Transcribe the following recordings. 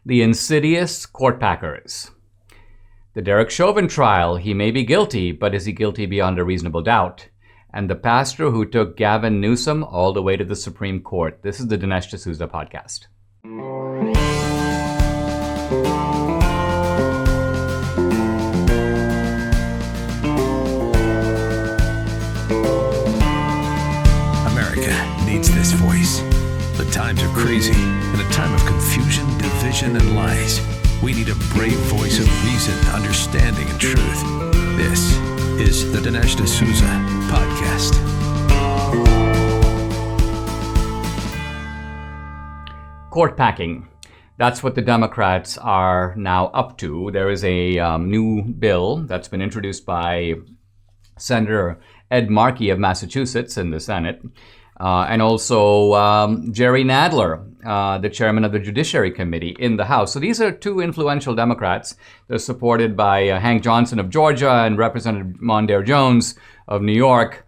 The insidious court packers. The Derek Chauvin trial, he may be guilty, but is he guilty beyond a reasonable doubt? And the pastor who took Gavin Newsom all the way to the Supreme Court. This is the Dinesh D'Souza podcast. America needs this voice. The times are crazy. In a time of confusion, division, and lies, we need a brave voice of reason, understanding, and truth. This is the Dinesh D'Souza podcast. Court packing. That's what the Democrats are now up to. There is a new bill that's been introduced by Senator Ed Markey of Massachusetts in the Senate. And also Jerry Nadler, the chairman of the Judiciary Committee in the House. So these are two influential Democrats. They're supported by Hank Johnson of Georgia and Representative Mondaire Jones of New York.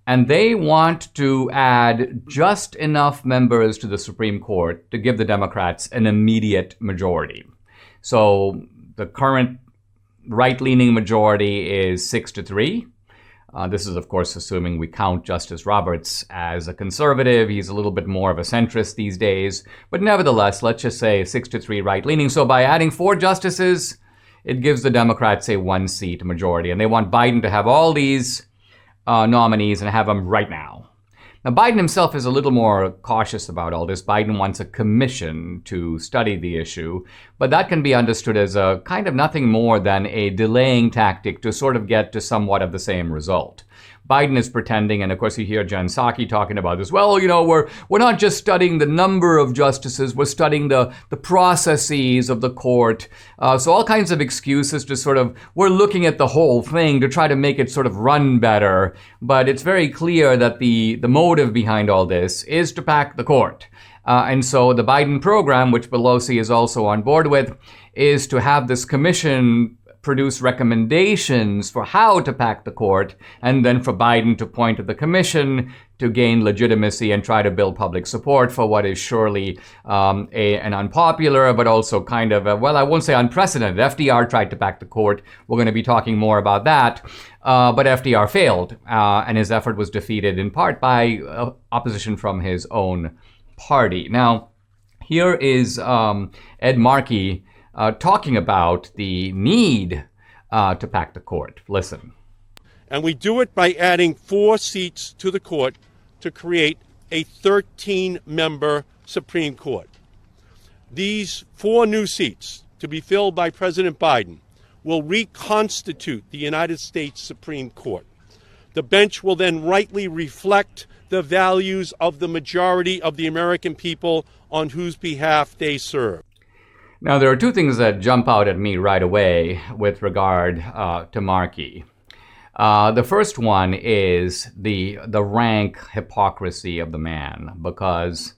And they want to add just enough members to the Supreme Court to give the Democrats an immediate majority. So the current right-leaning majority is 6-3. This is, of course, assuming we count Justice Roberts as a conservative. He's a little bit more of a centrist these days. But nevertheless, let's just say 6-3 right-leaning. So by adding 4 justices, it gives the Democrats a 1-seat majority. And they want Biden to have all these nominees and have them right now. Now, Biden himself is a little more cautious about all this. Biden wants a commission to study the issue, but that can be understood as a kind of nothing more than a delaying tactic to sort of get to somewhat of the same result. Biden is pretending, and of course you hear Jen Psaki talking about this, well, you know, we're not just studying the number of justices, we're studying the processes of the court. So all kinds of excuses to sort of, we're looking at the whole thing to try to make it sort of run better. But it's very clear that the motive behind all this is to pack the court. And so the Biden program, which Pelosi is also on board with, is to have this commission produce recommendations for how to pack the court, and then for Biden to point to the commission to gain legitimacy and try to build public support for what is surely an unpopular, but also kind of, well, I won't say unprecedented. FDR tried to pack the court. We're going to be talking more about that. But FDR failed, and his effort was defeated in part by opposition from his own party. Now, here is Ed Markey talking about the need to pack the court. Listen. And we do it by adding 4 seats to the court to create a 13-member Supreme Court. These 4 new seats, to be filled by President Biden, will reconstitute the United States Supreme Court. The bench will then rightly reflect the values of the majority of the American people on whose behalf they serve. Now, there are 2 things that jump out at me right away with regard to Markey. The first one is the rank hypocrisy of the man, because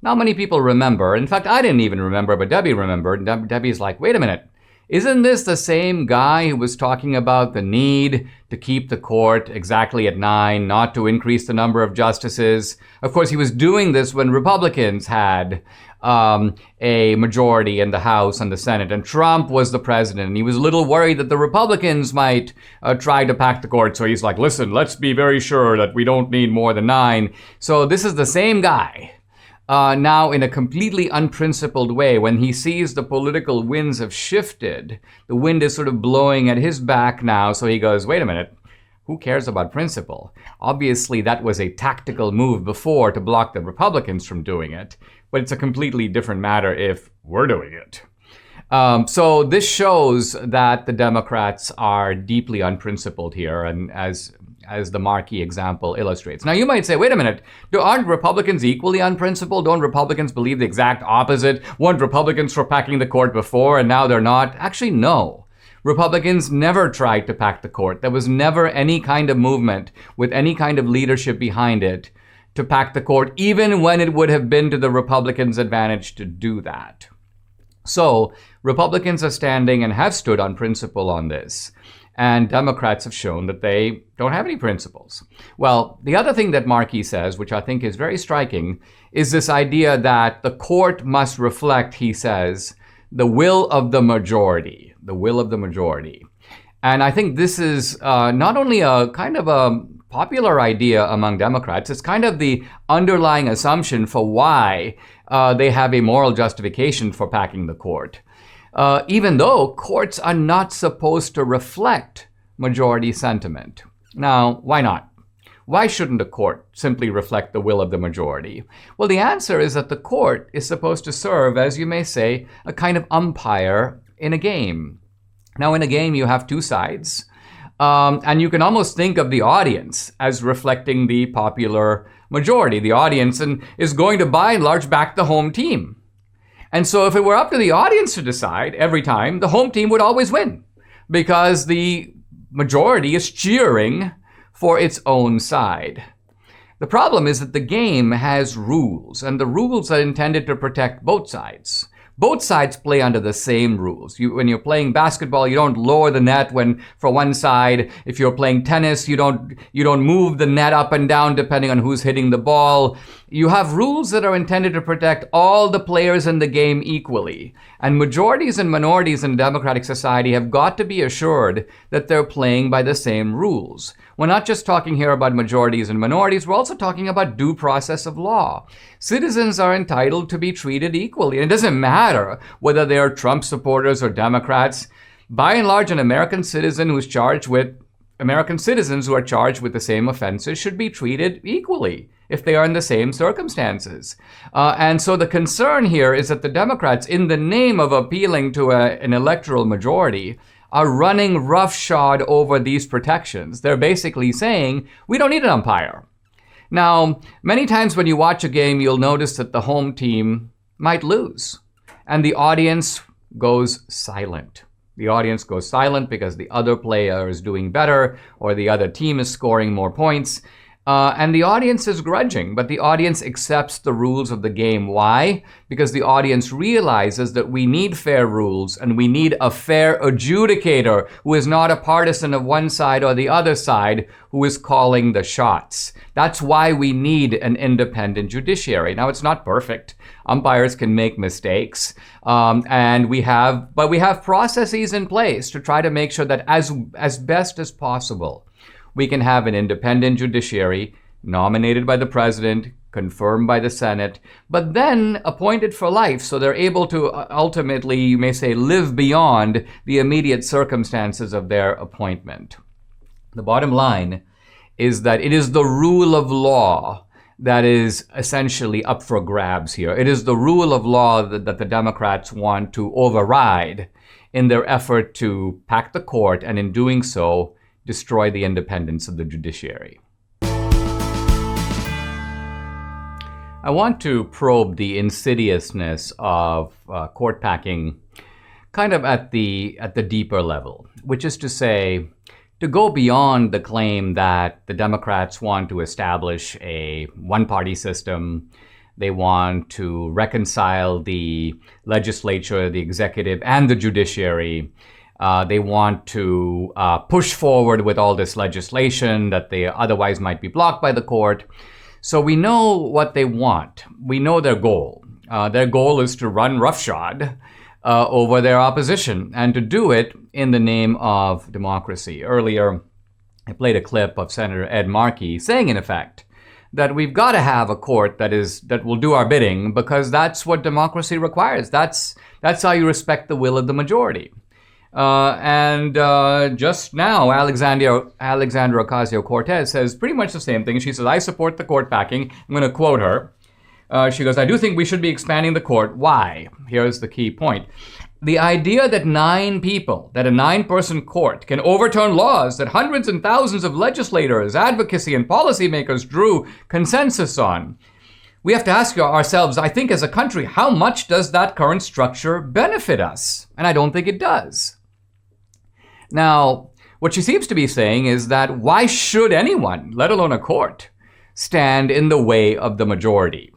not many people remember. In fact, I didn't even remember, but Debbie remembered. Debbie's like, wait a minute. Isn't this the same guy who was talking about the need to keep the court exactly at 9, not to increase the number of justices? Of course, he was doing this when Republicans had a majority in the House and the Senate, and Trump was the president, and he was a little worried that the Republicans might try to pack the court. So he's like, listen, let's be very sure that we don't need more than 9. So this is the same guy. Now, in a completely unprincipled way, when he sees the political winds have shifted, the wind is sort of blowing at his back now, so he goes, wait a minute, who cares about principle? Obviously, that was a tactical move before to block the Republicans from doing it, but it's a completely different matter if we're doing it. So this shows that the Democrats are deeply unprincipled here, and as the Markey example illustrates. Now, you might say, wait a minute, aren't Republicans equally unprincipled? Don't Republicans believe the exact opposite? Weren't Republicans for packing the court before and now they're not? Actually, no. Republicans never tried to pack the court. There was never any kind of movement with any kind of leadership behind it to pack the court, even when it would have been to the Republicans' advantage to do that. So Republicans are standing and have stood on principle on this. And Democrats have shown that they don't have any principles. Well, the other thing that Markey says, which I think is very striking, is this idea that the court must reflect, he says, the will of the majority, the will of the majority. And I think this is not only a kind of a popular idea among Democrats, it's kind of the underlying assumption for why they have a moral justification for packing the court. Even though courts are not supposed to reflect majority sentiment. Now, why not? Why shouldn't a court simply reflect the will of the majority? Well, the answer is that the court is supposed to serve, as you may say, a kind of umpire in a game. Now, in a game, you have two sides, and you can almost think of the audience as reflecting the popular majority. The audience is going to, by and large, back the home team. And so if it were up to the audience to decide every time, the home team would always win because the majority is cheering for its own side. The problem is that the game has rules, and the rules are intended to protect both sides. Both sides play under the same rules. When you're playing basketball, you don't lower the net for one side. If you're playing tennis, you don't move the net up and down depending on who's hitting the ball. You have rules that are intended to protect all the players in the game equally. And majorities and minorities in democratic society have got to be assured that they're playing by the same rules. We're not just talking here about majorities and minorities, we're also talking about due process of law. Citizens are entitled to be treated equally. And it doesn't matter whether they are Trump supporters or Democrats. By and large, American citizens who are charged with the same offenses should be treated equally if they are in the same circumstances. And so the concern here is that the Democrats, in the name of appealing to an electoral majority, are running roughshod over these protections. They're basically saying, we don't need an umpire. Now, many times when you watch a game, you'll notice that the home team might lose, and the audience goes silent. The audience goes silent because the other player is doing better or the other team is scoring more points. And the audience is grudging, but the audience accepts the rules of the game. Why? Because the audience realizes that we need fair rules and we need a fair adjudicator who is not a partisan of one side or the other side who is calling the shots. That's why we need an independent judiciary. Now, it's not perfect. Umpires can make mistakes, and we have processes in place to try to make sure that as best as possible, we can have an independent judiciary nominated by the president, confirmed by the Senate, but then appointed for life so they're able to ultimately, you may say, live beyond the immediate circumstances of their appointment. The bottom line is that it is the rule of law that is essentially up for grabs here. It is the rule of law that the Democrats want to override in their effort to pack the court, and in doing so, destroy the independence of the judiciary. I want to probe the insidiousness of court packing kind of at the deeper level, which is to say, to go beyond the claim that the Democrats want to establish a one-party system. They want to reconcile the legislature, the executive, and the judiciary. They want to push forward with all this legislation that they otherwise might be blocked by the court. So we know what they want. We know their goal. Their goal is to run roughshod over their opposition, and to do it in the name of democracy. Earlier, I played a clip of Senator Ed Markey saying, in effect, that we've got to have a court that will do our bidding because that's what democracy requires. That's how you respect the will of the majority. Just now, Alexandra Ocasio-Cortez says pretty much the same thing. She says, I support the court packing. I'm going to quote her. She goes, I do think we should be expanding the court. Why? Here's the key point. The idea that a 9-person court can overturn laws that hundreds and thousands of legislators, advocacy, and policymakers drew consensus on. We have to ask ourselves, I think as a country, how much does that current structure benefit us? And I don't think it does. Now, what she seems to be saying is that why should anyone, let alone a court, stand in the way of the majority?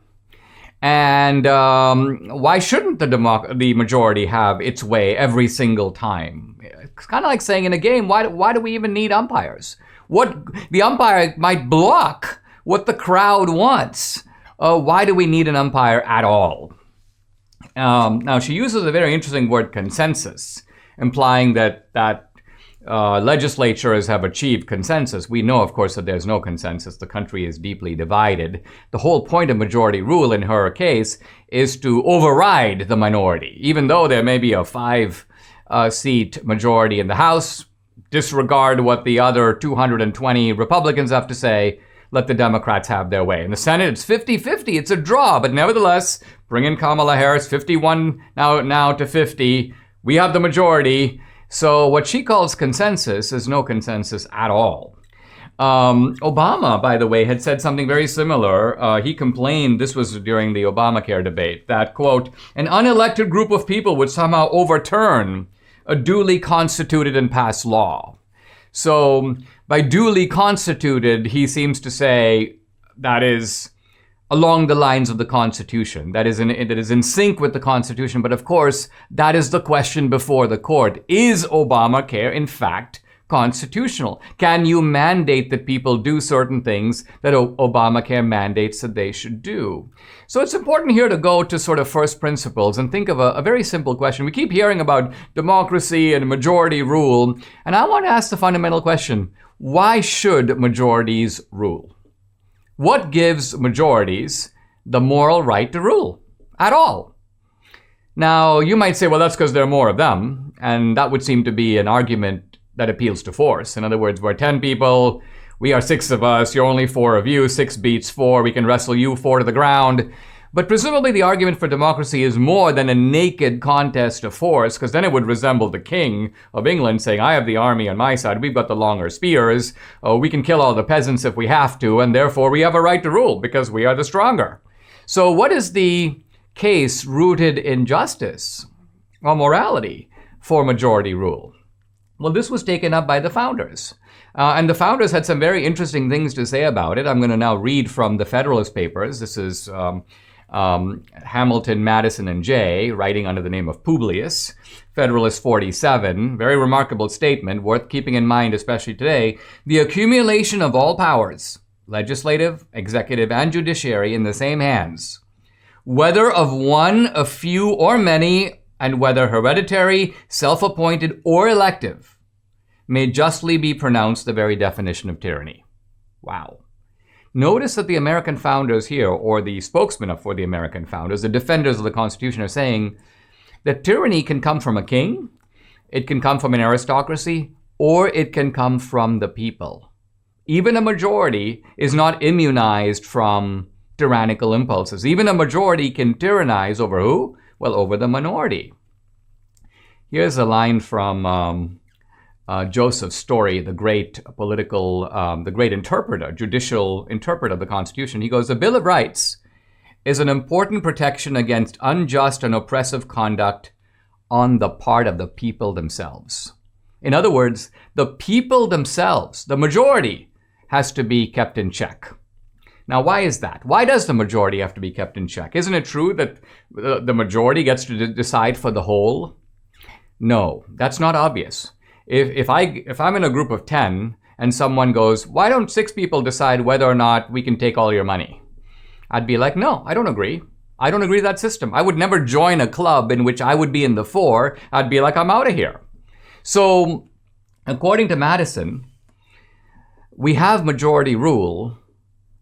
And why shouldn't the majority have its way every single time? It's kind of like saying in a game, why do we even need umpires? The umpire might block what the crowd wants. Why do we need an umpire at all? Now, she uses a very interesting word, consensus, implying that legislatures have achieved consensus. We know, of course, that there's no consensus. The country is deeply divided. The whole point of majority rule in her case is to override the minority. Even though there may be a 5-seat majority in the House, disregard what the other 220 Republicans have to say, let the Democrats have their way. In the Senate, it's 50-50. It's a draw, but nevertheless, bring in Kamala Harris, 51 now to 50. We have the majority. So what she calls consensus is no consensus at all. Obama, by the way, had said something very similar. He complained, this was during the Obamacare debate, that, quote, an unelected group of people would somehow overturn a duly constituted and passed law. So by duly constituted, he seems to say that is along the lines of the Constitution, that is in sync with the Constitution. But of course, that is the question before the court. Is Obamacare, in fact, constitutional? Can you mandate that people do certain things that Obamacare mandates that they should do? So it's important here to go to sort of first principles and think of a very simple question. We keep hearing about democracy and majority rule, and I want to ask the fundamental question: why should majorities rule? What gives majorities the moral right to rule at all? Now, you might say, well, that's because there are more of them, and that would seem to be an argument that appeals to force. In other words, we're 10 people, we are 6 of us, you're only 4 of you, 6 beats 4, we can wrestle you 4 to the ground. But presumably the argument for democracy is more than a naked contest of force, because then it would resemble the king of England saying, I have the army on my side, we've got the longer spears, we can kill all the peasants if we have to, and therefore we have a right to rule because we are the stronger. So what is the case rooted in justice or morality for majority rule? Well, this was taken up by the founders. And the founders had some very interesting things to say about it. I'm going to now read from the Federalist Papers. This is Hamilton, Madison, and Jay, writing under the name of Publius, Federalist 47. Very remarkable statement, worth keeping in mind, especially today. The accumulation of all powers, legislative, executive, and judiciary, in the same hands, whether of one, a few, or many, and whether hereditary, self-appointed, or elective, may justly be pronounced the very definition of tyranny. Wow. Notice that the American founders here, or the spokesmen for the American founders, the defenders of the Constitution, are saying that tyranny can come from a king, it can come from an aristocracy, or it can come from the people. Even a majority is not immunized from tyrannical impulses. Even a majority can tyrannize over who? Well, over the minority. Here's a line from Joseph Story, the great interpreter, judicial interpreter of the Constitution. He goes, the Bill of Rights is an important protection against unjust and oppressive conduct on the part of the people themselves. In other words, the people themselves, the majority, has to be kept in check. Now, why is that? Why does the majority have to be kept in check? Isn't it true that the majority gets to decide for the whole? No, that's not obvious. If I'm in a group of 10 and someone goes, why don't 6 people decide whether or not we can take all your money? I'd be like, no, I don't agree. I don't agree with that system. I would never join a club in which I would be in the 4. I'd be like, I'm out of here. So, according to Madison, we have majority rule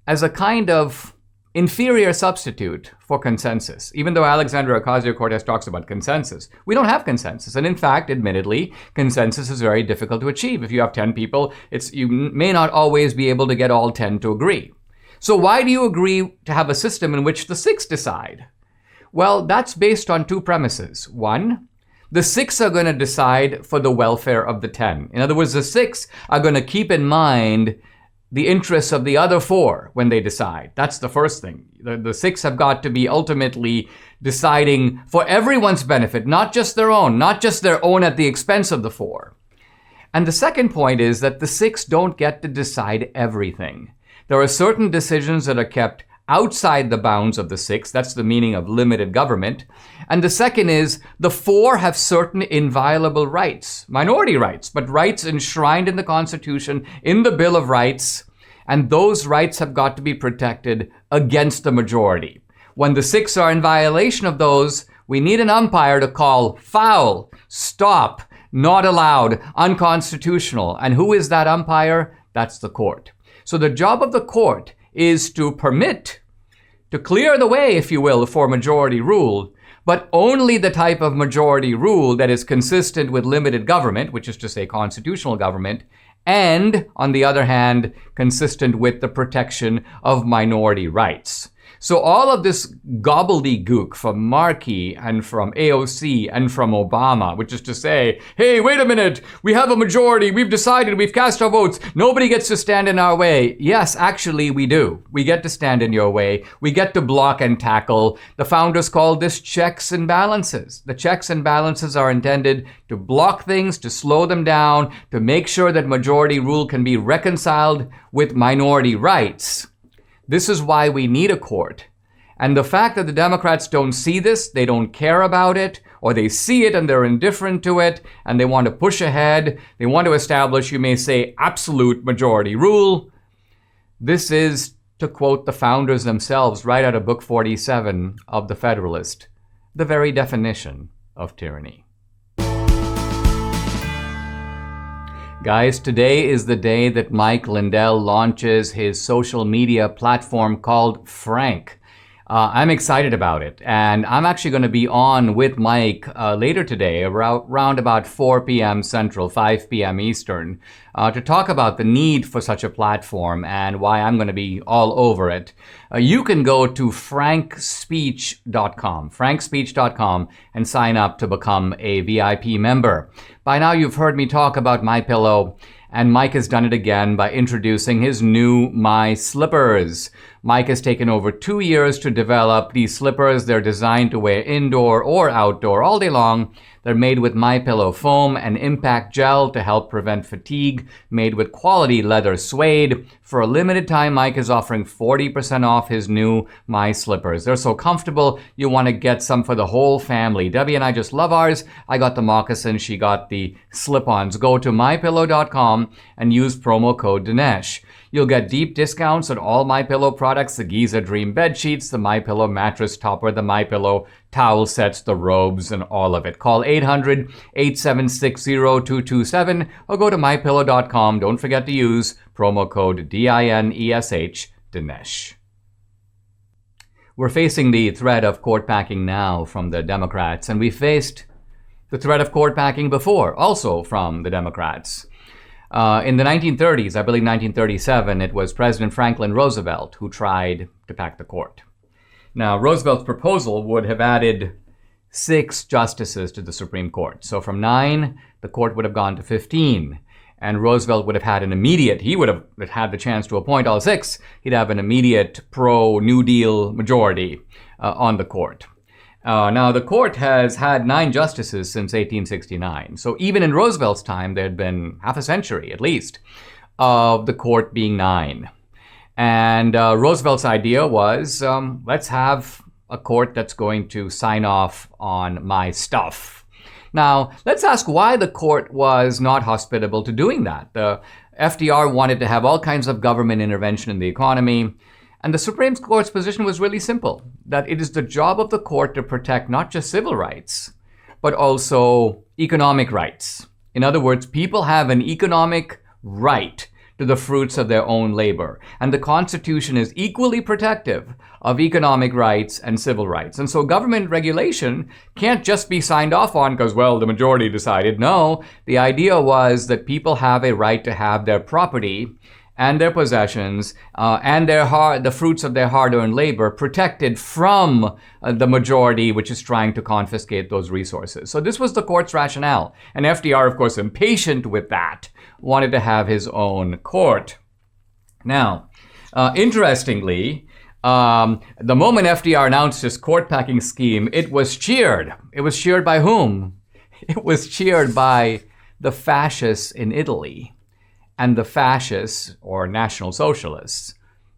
as a kind of inferior substitute for consensus. Even though Alexandria Ocasio-Cortez talks about consensus, we don't have consensus. And in fact, admittedly, consensus is very difficult to achieve. If you have 10 people, you may not always be able to get all 10 to agree. So why do you agree to have a system in which the 6 decide? Well, that's based on 2 premises. 1, the 6 are going to decide for the welfare of the 10. In other words, the 6 are going to keep in mind the interests of the other 4 when they decide. That's the first thing. The 6 have got to be ultimately deciding for everyone's benefit, not just their own at the expense of the 4. And the second point is that the 6 don't get to decide everything. There are certain decisions that are kept outside the bounds of the 6. That's the meaning of limited government. And the second is the 4 have certain inviolable rights, minority rights, but rights enshrined in the Constitution, in the Bill of Rights, and those rights have got to be protected against the majority. When the 6 are in violation of those, We need an umpire to call foul, stop, not allowed, unconstitutional. And who is that umpire? That's the court. So the job of the court is to permit, to clear the way, if you will, for majority rule, but only the type of majority rule that is consistent with limited government, which is to say constitutional government, and, on the other hand, consistent with the protection of minority rights. So all of this gobbledygook from Markey and from AOC and from Obama, which is to say, hey, wait a minute, we have a majority, we've decided, we've cast our votes, nobody gets to stand in our way. Yes, actually we do. We get to stand in your way. We get to block and tackle. The founders called this checks and balances. The checks and balances are intended to block things, to slow them down, to make sure that majority rule can be reconciled with minority rights. This is why we need a court. And the fact that the Democrats don't see this, they don't care about it, or they see it and they're indifferent to it, and they want to push ahead, they want to establish, you may say, absolute majority rule. This is, to quote the founders themselves right out of Book 47 of the Federalist, the very definition of tyranny. Guys, today is the day that Mike Lindell launches his social media platform called Frank. I'm excited about it, and I'm actually going to be on with Mike later today, around about 4 p.m. Central, 5 p.m. Eastern, to talk about the need for such a platform and why I'm going to be all over it. You can go to frankspeech.com, and sign up to become a VIP member. By now, you've heard me talk about MyPillow, and Mike has done it again by introducing his new My Slippers. Mike has taken over 2 years to develop these slippers. They're designed to wear indoor or outdoor all day long. They're made with MyPillow foam and impact gel to help prevent fatigue, made with quality leather suede. For a limited time, Mike is offering 40% off his new My Slippers. They're so comfortable, you want to get some for the whole family. Debbie and I just love ours. I got the moccasins, she got the slip-ons. Go to mypillow.com and use promo code Dinesh. You'll get deep discounts on all MyPillow products, the Giza Dream bed sheets, the MyPillow mattress topper, the towel sets, the robes, and all of it. Call 800-876-0227 or go to mypillow.com. Don't forget to use promo code DINESH, Dinesh. We're facing the threat of court packing now from the Democrats, and we faced the threat of court packing before, also from the Democrats. In the 1930s, I believe 1937, it was President Franklin Roosevelt who tried to pack the court. Now, Roosevelt's proposal would have added 6 justices to the Supreme Court. So from 9, the court would have gone to 15. And Roosevelt would have had he would have had the chance to appoint all 6. He'd have an immediate pro-New Deal majority on the court. Now, the court has had 9 justices since 1869. So even in Roosevelt's time, there had been half a century, at least, of the court being 9. And Roosevelt's idea was, let's have a court that's going to sign off on my stuff. Now, let's ask why the court was not hospitable to doing that. The FDR wanted to have all kinds of government intervention in the economy. And the Supreme Court's position was really simple, that it is the job of the court to protect not just civil rights, but also economic rights. In other words, people have an economic right to the fruits of their own labor. And the Constitution is equally protective of economic rights and civil rights. And so government regulation can't just be signed off on because, well, the majority decided. No, the idea was that people have a right to have their property and their possessions and the fruits of their hard-earned labor protected from the majority, which is trying to confiscate those resources. So this was the court's rationale. And FDR, of course, impatient with that, wanted to have his own court. Now, interestingly, the moment FDR announced his court-packing scheme, it was cheered. It was cheered by whom? It was cheered by the fascists in Italy and the fascists, or National Socialists,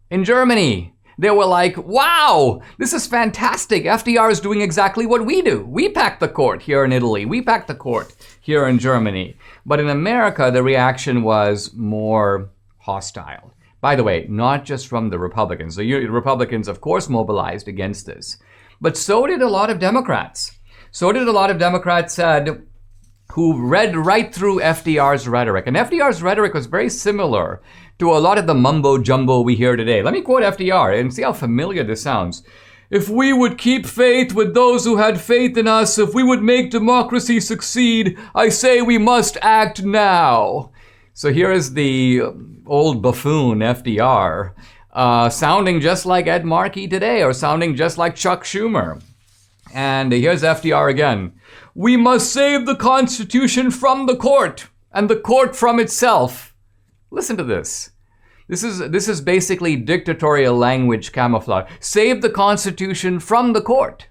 in Germany. They were like, wow, this is fantastic. FDR is doing exactly what we do. We pack the court here in Italy. We pack the court here in Germany. But in America, the reaction was more hostile. By the way, not just from the Republicans. The Republicans, of course, mobilized against this. But so did a lot of Democrats. So did a lot of Democrats said who read right through FDR's rhetoric. And FDR's rhetoric was very similar to a lot of the mumbo jumbo we hear today. Let me quote FDR and see how familiar this sounds. If we would keep faith with those who had faith in us, if we would make democracy succeed, I say we must act now. So here is the old buffoon FDR, sounding just like Ed Markey today, or sounding just like Chuck Schumer. And here's FDR again. We must save the Constitution from the court, and the court from itself. Listen to this. This is basically dictatorial language camouflage. Save the Constitution from the court.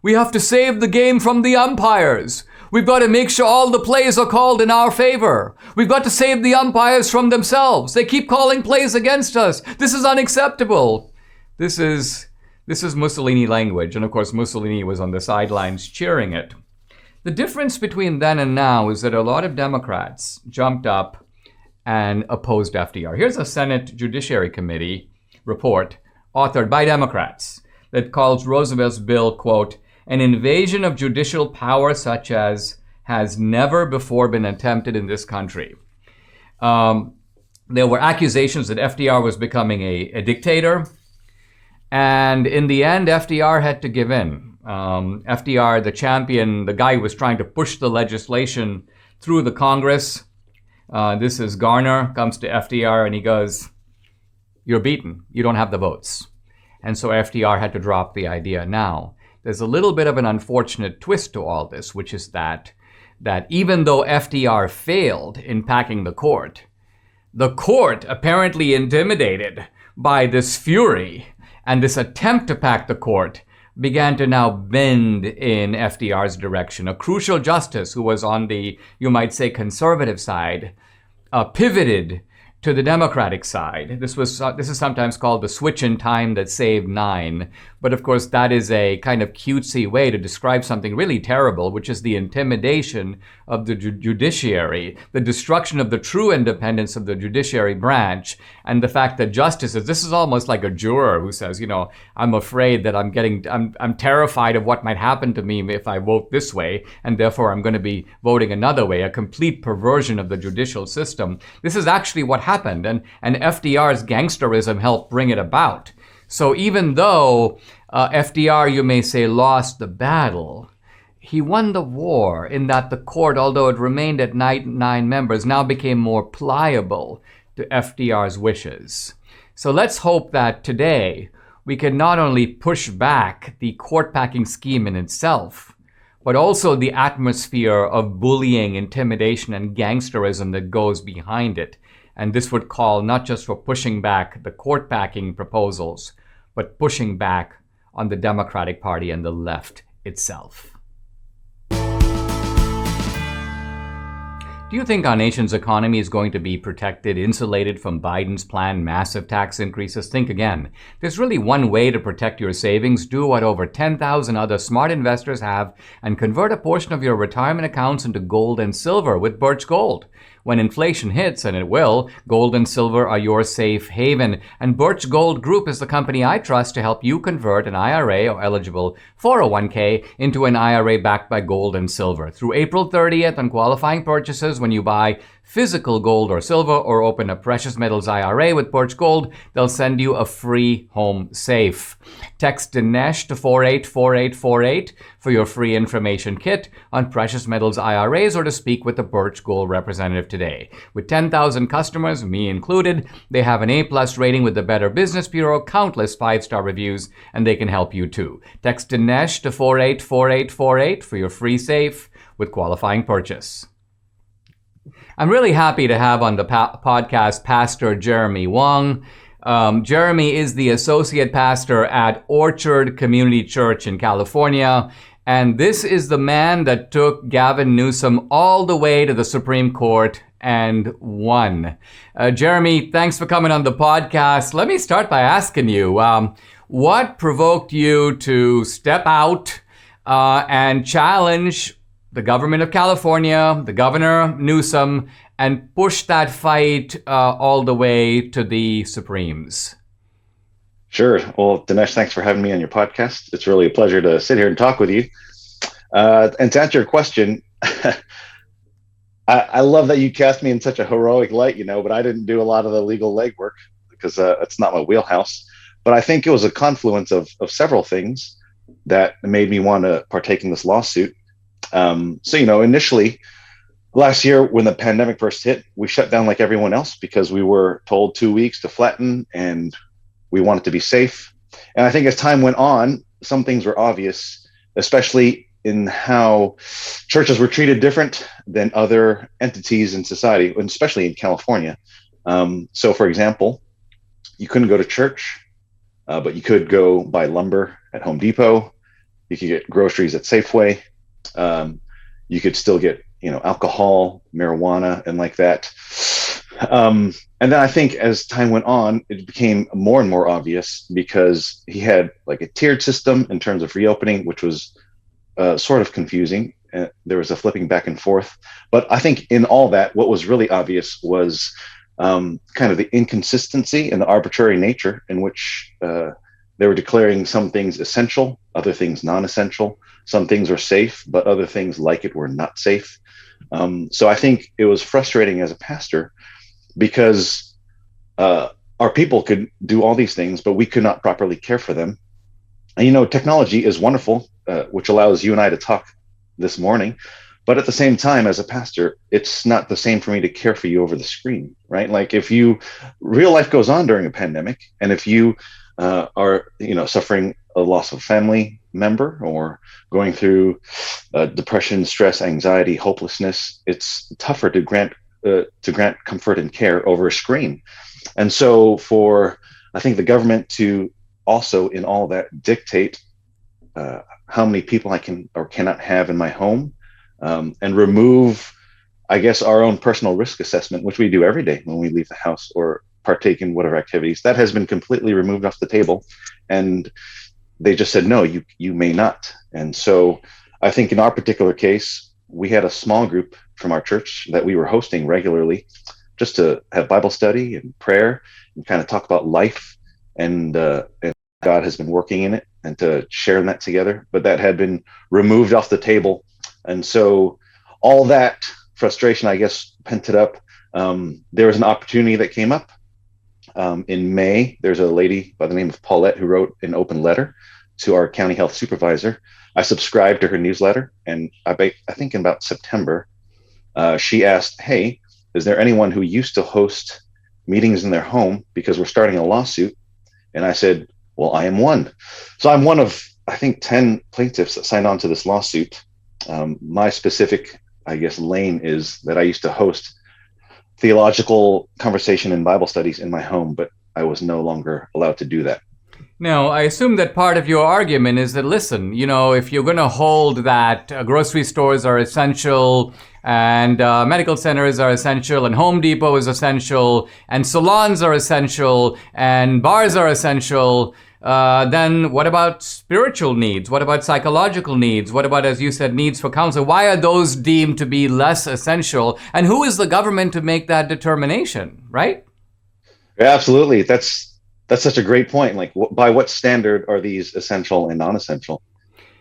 We have to save the game from the umpires. We've got to make sure all the plays are called in our favor. We've got to save the umpires from themselves. They keep calling plays against us. This is unacceptable. This is Mussolini language. And of course, Mussolini was on the sidelines cheering it. The difference between then and now is that a lot of Democrats jumped up and opposed FDR. Here's a Senate Judiciary Committee report authored by Democrats that calls Roosevelt's bill, quote, an invasion of judicial power such as has never before been attempted in this country. There were accusations that FDR was becoming a dictator. And in the end, FDR had to give in. FDR, the champion, the guy who was trying to push the legislation through the Congress. This is Garner, comes to FDR and he goes, you're beaten. You don't have the votes. And so FDR had to drop the idea. Now, there's a little bit of an unfortunate twist to all this, which is that even though FDR failed in packing the court apparently intimidated by this fury and this attempt to pack the court began to now bend in FDR's direction. A crucial justice who was on the, you might say, conservative side, pivoted to the Democratic side. This is sometimes called the switch in time that saved 9. But of course, that is a kind of cutesy way to describe something really terrible, which is the intimidation of the judiciary, the destruction of the true independence of the judiciary branch, and the fact that justices, this is almost like a juror who says, I'm afraid that I'm terrified of what might happen to me if I vote this way, and therefore I'm going to be voting another way, a complete perversion of the judicial system. This is actually what happened, and FDR's gangsterism helped bring it about. So even though FDR, you may say, lost the battle, he won the war in that the court, although it remained at 9 members, now became more pliable to FDR's wishes. So let's hope that today we can not only push back the court-packing scheme in itself, but also the atmosphere of bullying, intimidation, and gangsterism that goes behind it. And this would call not just for pushing back the court-packing proposals, but pushing back on the Democratic Party and the left itself. Do you think our nation's economy is going to be protected, insulated from Biden's planned massive tax increases? Think again. There's really one way to protect your savings. Do what over 10,000 other smart investors have and convert a portion of your retirement accounts into gold and silver with Birch Gold. When inflation hits, and it will, gold and silver are your safe haven. And Birch Gold Group is the company I trust to help you convert an IRA or eligible 401k into an IRA backed by gold and silver. Through April 30th on qualifying purchases, when you buy physical gold or silver or open a precious metals IRA with Birch Gold, they'll send you a free home safe. Text Dinesh to 484848 for your free information kit on precious metals IRAs or to speak with the Birch Gold representative today. With 10,000 customers, me included, they have an A+ rating with the Better Business Bureau, countless 5-star reviews, and they can help you too. Text Dinesh to 484848 for your free safe with qualifying purchase. I'm really happy to have on the podcast Pastor Jeremy Wong. Jeremy is the associate pastor at Orchard Community Church in California, and this is the man that took Gavin Newsom all the way to the Supreme Court and won. Jeremy, thanks for coming on the podcast. Let me start by asking you, what provoked you to step out and challenge the government of California, the Governor Newsom, and push that fight all the way to the Supremes? Sure. Well, Dinesh, thanks for having me on your podcast. It's really a pleasure to sit here and talk with you. And to answer your question, I love that you cast me in such a heroic light, but I didn't do a lot of the legal legwork because it's not my wheelhouse. But I think it was a confluence of several things that made me want to partake in this lawsuit. Initially last year when the pandemic first hit, we shut down like everyone else because we were told 2 weeks to flatten and we wanted to be safe. And I think as time went on, some things were obvious, especially in how churches were treated different than other entities in society, and especially in California. So, for example, you couldn't go to church, but you could go buy lumber at Home Depot. You could get groceries at Safeway. You could still get, alcohol, marijuana, and like that. And then I think as time went on, it became more and more obvious because he had like a tiered system in terms of reopening, which was sort of confusing. There was a flipping back and forth. But I think in all that, what was really obvious was kind of the inconsistency and the arbitrary nature in which they were declaring some things essential, other things non-essential. Some things were safe, but other things like it were not safe. So I think it was frustrating as a pastor because our people could do all these things, but we could not properly care for them. And, technology is wonderful, which allows you and I to talk this morning. But at the same time, as a pastor, it's not the same for me to care for you over the screen, right? Like if real life goes on during a pandemic, and if you are, suffering a loss of family member or going through depression, stress, anxiety, hopelessness, it's tougher to grant comfort and care over a screen. And so I think the government to also in all that dictate how many people I can or cannot have in my home, and remove, I guess, our own personal risk assessment, which we do every day when we leave the house or partake in whatever activities. That has been completely removed off the table. And they just said, no, you may not. And so I think in our particular case, we had a small group from our church that we were hosting regularly just to have Bible study and prayer and kind of talk about life and God has been working in it and to share in that together. But that had been removed off the table. And so all that frustration, I guess, pent it up. There was an opportunity that came up in May. There's a lady by the name of Paulette who wrote an open letter to our county health supervisor. I subscribed to her newsletter, and I think in about September, she asked, hey, is there anyone who used to host meetings in their home because we're starting a lawsuit? And I said, well, I am one. So I'm one of, I think, 10 plaintiffs that signed on to this lawsuit. My specific, I guess, lane is that I used to host theological conversation and Bible studies in my home, but I was no longer allowed to do that. Now, I assume that part of your argument is that, listen, if you're going to hold that grocery stores are essential and medical centers are essential and Home Depot is essential and salons are essential and bars are essential, then what about spiritual needs? What about psychological needs? What about, as you said, needs for counsel? Why are those deemed to be less essential? And who is the government to make that determination, right? Yeah, absolutely. That's such a great point. Like, by what standard are these essential and non-essential?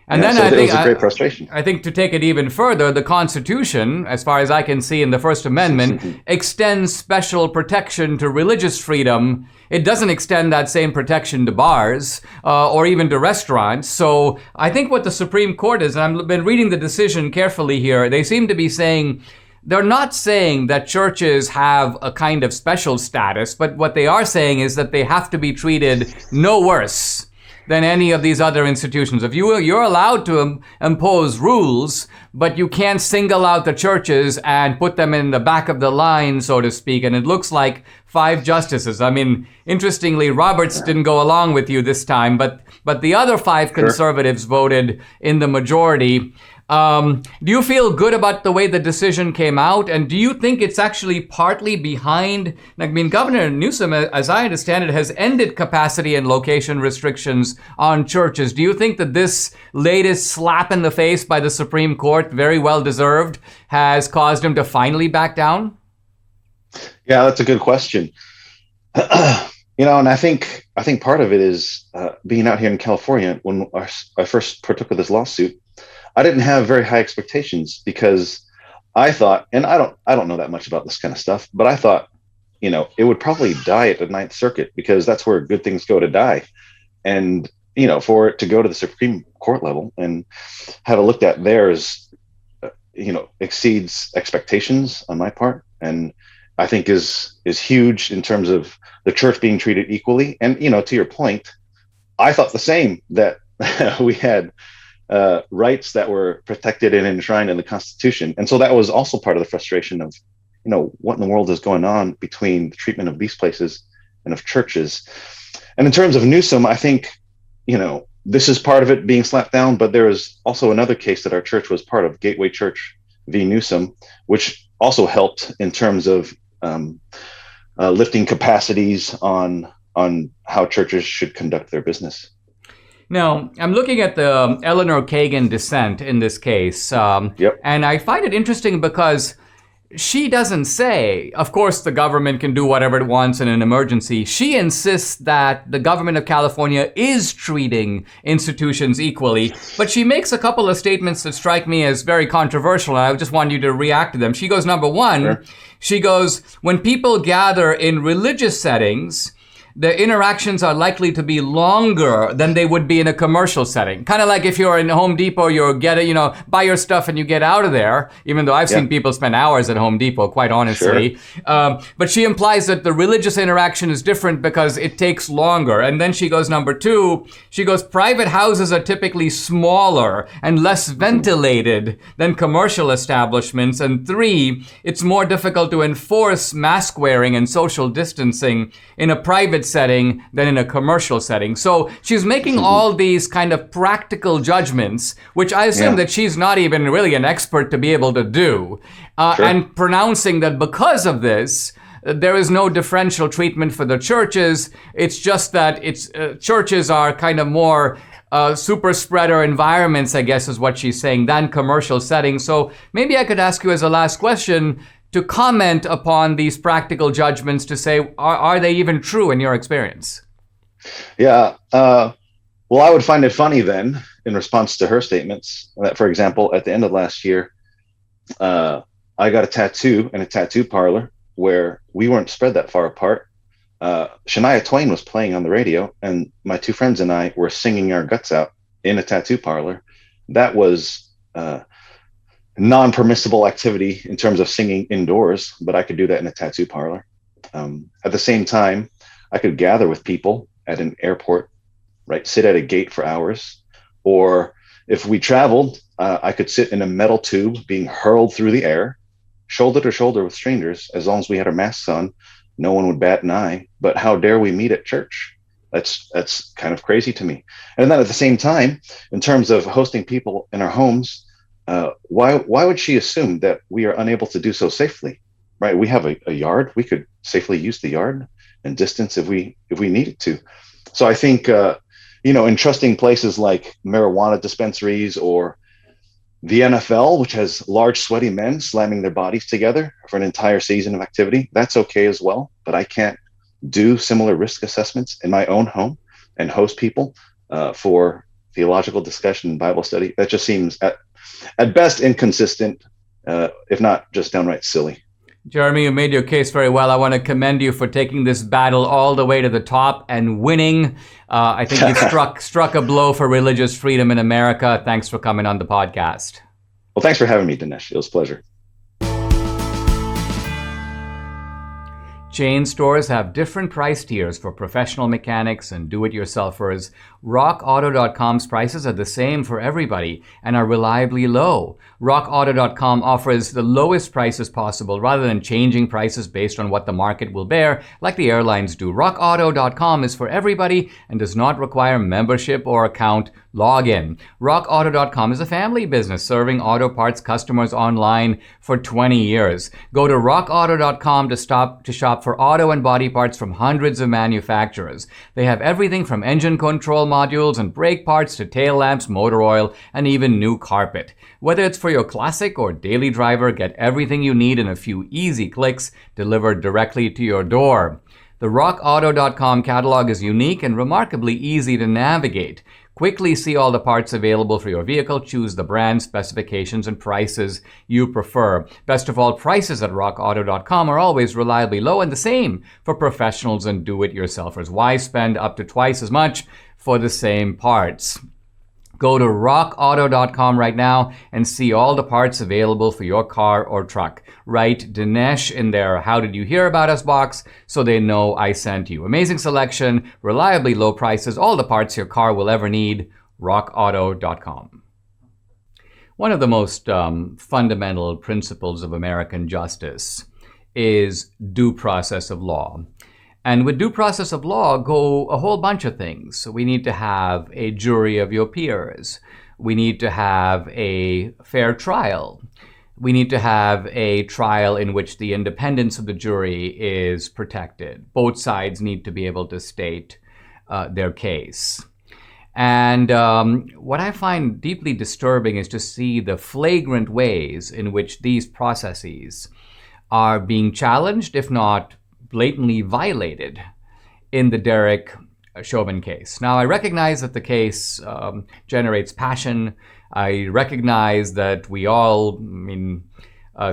And then so I think it was a great frustration. I think to take it even further, the Constitution, as far as I can see in the First Amendment, extends special protection to religious freedom. It doesn't extend that same protection to bars or even to restaurants. So I think what the Supreme Court is, and I've been reading the decision carefully here, they seem to be saying, they're not saying that churches have a kind of special status, but what they are saying is that they have to be treated no worse than any of these other institutions. If you're allowed to impose rules, but you can't single out the churches and put them in the back of the line, so to speak. And it looks like 5 justices. I mean, interestingly, Roberts didn't go along with you this time, but the other 5 conservatives voted in the majority. Do you feel good about the way the decision came out? And do you think it's actually partly behind, Governor Newsom, as I understand it, has ended capacity and location restrictions on churches. Do you think that this latest slap in the face by the Supreme Court, very well deserved, has caused him to finally back down? Yeah, that's a good question. And I think part of it is being out here in California. When I first partook of this lawsuit, I didn't have very high expectations because I thought, and I don't know that much about this kind of stuff, but I thought, it would probably die at the Ninth Circuit because that's where good things go to die. And, for it to go to the Supreme Court level and have it looked at there is, exceeds expectations on my part. And I think is huge in terms of the church being treated equally. And, to your point, I thought the same, that we had rights that were protected and enshrined in the Constitution. And so that was also part of the frustration of, what in the world is going on between the treatment of these places and of churches. And in terms of Newsom, I think, this is part of it being slapped down, but there is also another case that our church was part of, Gateway Church v. Newsom, which also helped in terms of lifting capacities on how churches should conduct their business. Now, I'm looking at the Eleanor Kagan dissent in this case, and I find it interesting because she doesn't say, of course, the government can do whatever it wants in an emergency. She insists that the government of California is treating institutions equally, but she makes a couple of statements that strike me as very controversial, and I just want you to react to them. She goes, number one, sure. She goes, when people gather in religious settings, the interactions are likely to be longer than they would be in a commercial setting. Kind of like if you're in Home Depot, you're buy your stuff and you get out of there, even though I've seen people spend hours at Home Depot, quite honestly. Sure. But she implies that the religious interaction is different because it takes longer. And then she goes, number two, she goes, private houses are typically smaller and less ventilated than commercial establishments. And three, it's more difficult to enforce mask wearing and social distancing in a private setting than in a commercial setting. So she's making all these kind of practical judgments, which I assume that she's not even really an expert to be able to do, sure. And pronouncing that because of this, there is no differential treatment for the churches. It's just that churches are kind of more super spreader environments, I guess is what she's saying, than commercial settings. So maybe I could ask you as a last question to comment upon these practical judgments, to say, are they even true in your experience? Yeah. Well, I would find it funny then, in response to her statements, that, for example, at the end of last year, I got a tattoo in a tattoo parlor where we weren't spread that far apart. Shania Twain was playing on the radio, and my two friends and I were singing our guts out in a tattoo parlor. That was non-permissible activity in terms of singing indoors, but I could do that in a tattoo parlor. At the same time, I could gather with people at an airport, right? Sit at a gate for hours. Or if we traveled, I could sit in a metal tube being hurled through the air, shoulder to shoulder with strangers. As long as we had our masks on, no one would bat an eye. But how dare we meet at church? That's kind of crazy to me. And then at the same time, in terms of hosting people in our homes, why would she assume that we are unable to do so safely? Right? We have a yard. We could safely use the yard and distance if we needed to. So I think in trusting places like marijuana dispensaries or the NFL, which has large sweaty men slamming their bodies together for an entire season of activity, that's okay as well. But I can't do similar risk assessments in my own home and host people for theological discussion and Bible study. That just seems at best inconsistent, if not just downright silly. Jeremy, you made your case very well. I want to commend you for taking this battle all the way to the top and winning. I think you struck a blow for religious freedom in America. Thanks for coming on the podcast. Well, thanks for having me, Dinesh. It was a pleasure. Chain stores have different price tiers for professional mechanics and do-it-yourselfers. RockAuto.com's prices are the same for everybody and are reliably low. RockAuto.com offers the lowest prices possible rather than changing prices based on what the market will bear, like the airlines do. RockAuto.com is for everybody and does not require membership or account login. RockAuto.com is a family business serving auto parts customers online for 20 years. Go to RockAuto.com to shop for auto and body parts from hundreds of manufacturers. They have everything from engine control modules and brake parts to tail lamps, motor oil, and even new carpet. Whether it's for your classic or daily driver, get everything you need in a few easy clicks delivered directly to your door. The RockAuto.com catalog is unique and remarkably easy to navigate. Quickly see all the parts available for your vehicle. Choose the brand, specifications, and prices you prefer. Best of all, prices at rockauto.com are always reliably low, and the same for professionals and do-it-yourselfers. Why spend up to twice as much for the same parts? Go to rockauto.com right now and see all the parts available for your car or truck. Write Dinesh in their How Did You Hear About Us box so they know I sent you. Amazing selection, reliably low prices, all the parts your car will ever need. rockauto.com. One of the most fundamental principles of American justice is due process of law. And with due process of law go a whole bunch of things. So we need to have a jury of your peers. We need to have a fair trial. We need to have a trial in which the independence of the jury is protected. Both sides need to be able to state their case. And what I find deeply disturbing is to see the flagrant ways in which these processes are being challenged, if not blatantly violated, in the Derek Chauvin case. Now, I recognize that the case generates passion. I recognize that we all,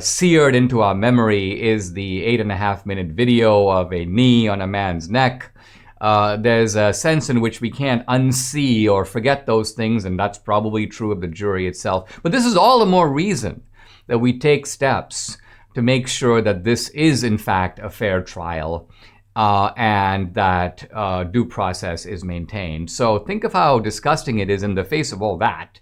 seared into our memory is the 8.5-minute video of a knee on a man's neck. There's a sense in which we can't unsee or forget those things, and that's probably true of the jury itself. But this is all the more reason that we take steps to make sure that this is, in fact, a fair trial and that due process is maintained. So think of how disgusting it is in the face of all that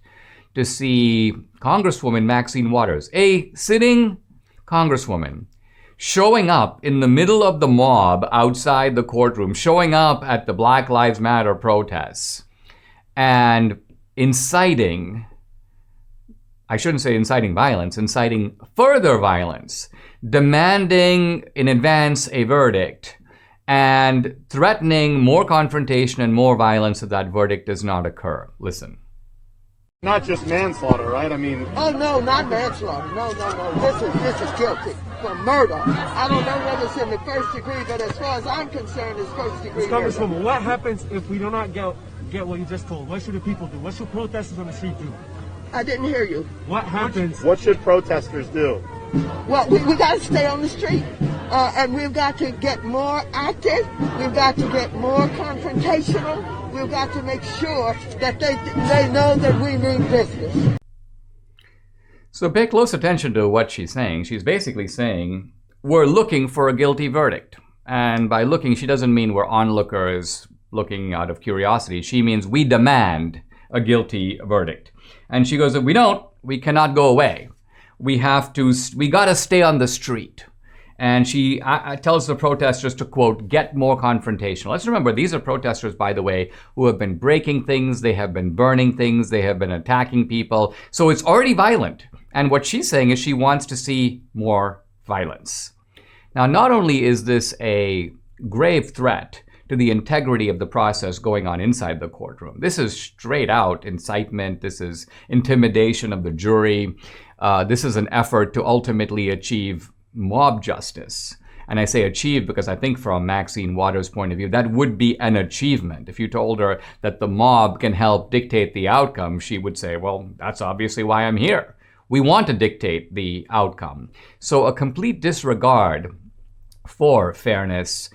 to see Congresswoman Maxine Waters, a sitting Congresswoman, showing up in the middle of the mob outside the courtroom, showing up at the Black Lives Matter protests and inciting, I shouldn't say inciting violence, inciting further violence, demanding in advance a verdict, and threatening more confrontation and more violence if that verdict does not occur. Listen. Not just manslaughter, right? I mean... Oh, no, not manslaughter. No. This is guilty for murder. I don't know whether it's in the first degree, but as far as I'm concerned, it's first degree murder. Congresswoman, what happens if we do not get what you just told? What should the people do? What should protesters on the street do? I didn't hear you. What happens? What should protesters do? Well, we got to stay on the street. And we've got to get more active. We've got to get more confrontational. We've got to make sure that they know that we mean business. So pay close attention to what she's saying. She's basically saying, we're looking for a guilty verdict. And by looking, she doesn't mean we're onlookers looking out of curiosity. She means we demand a guilty verdict. And she goes, if we don't, we cannot go away. We got to stay on the street. And she tells the protesters to, quote, get more confrontational. Let's remember, these are protesters, by the way, who have been breaking things. They have been burning things. They have been attacking people. So it's already violent. And what she's saying is she wants to see more violence. Now, not only is this a grave threat to the integrity of the process going on inside the courtroom, this is straight out incitement. This is intimidation of the jury. This is an effort to ultimately achieve mob justice. And I say achieve because I think from Maxine Waters' point of view, that would be an achievement. If you told her that the mob can help dictate the outcome, she would say, well, that's obviously why I'm here. We want to dictate the outcome. So a complete disregard for fairness,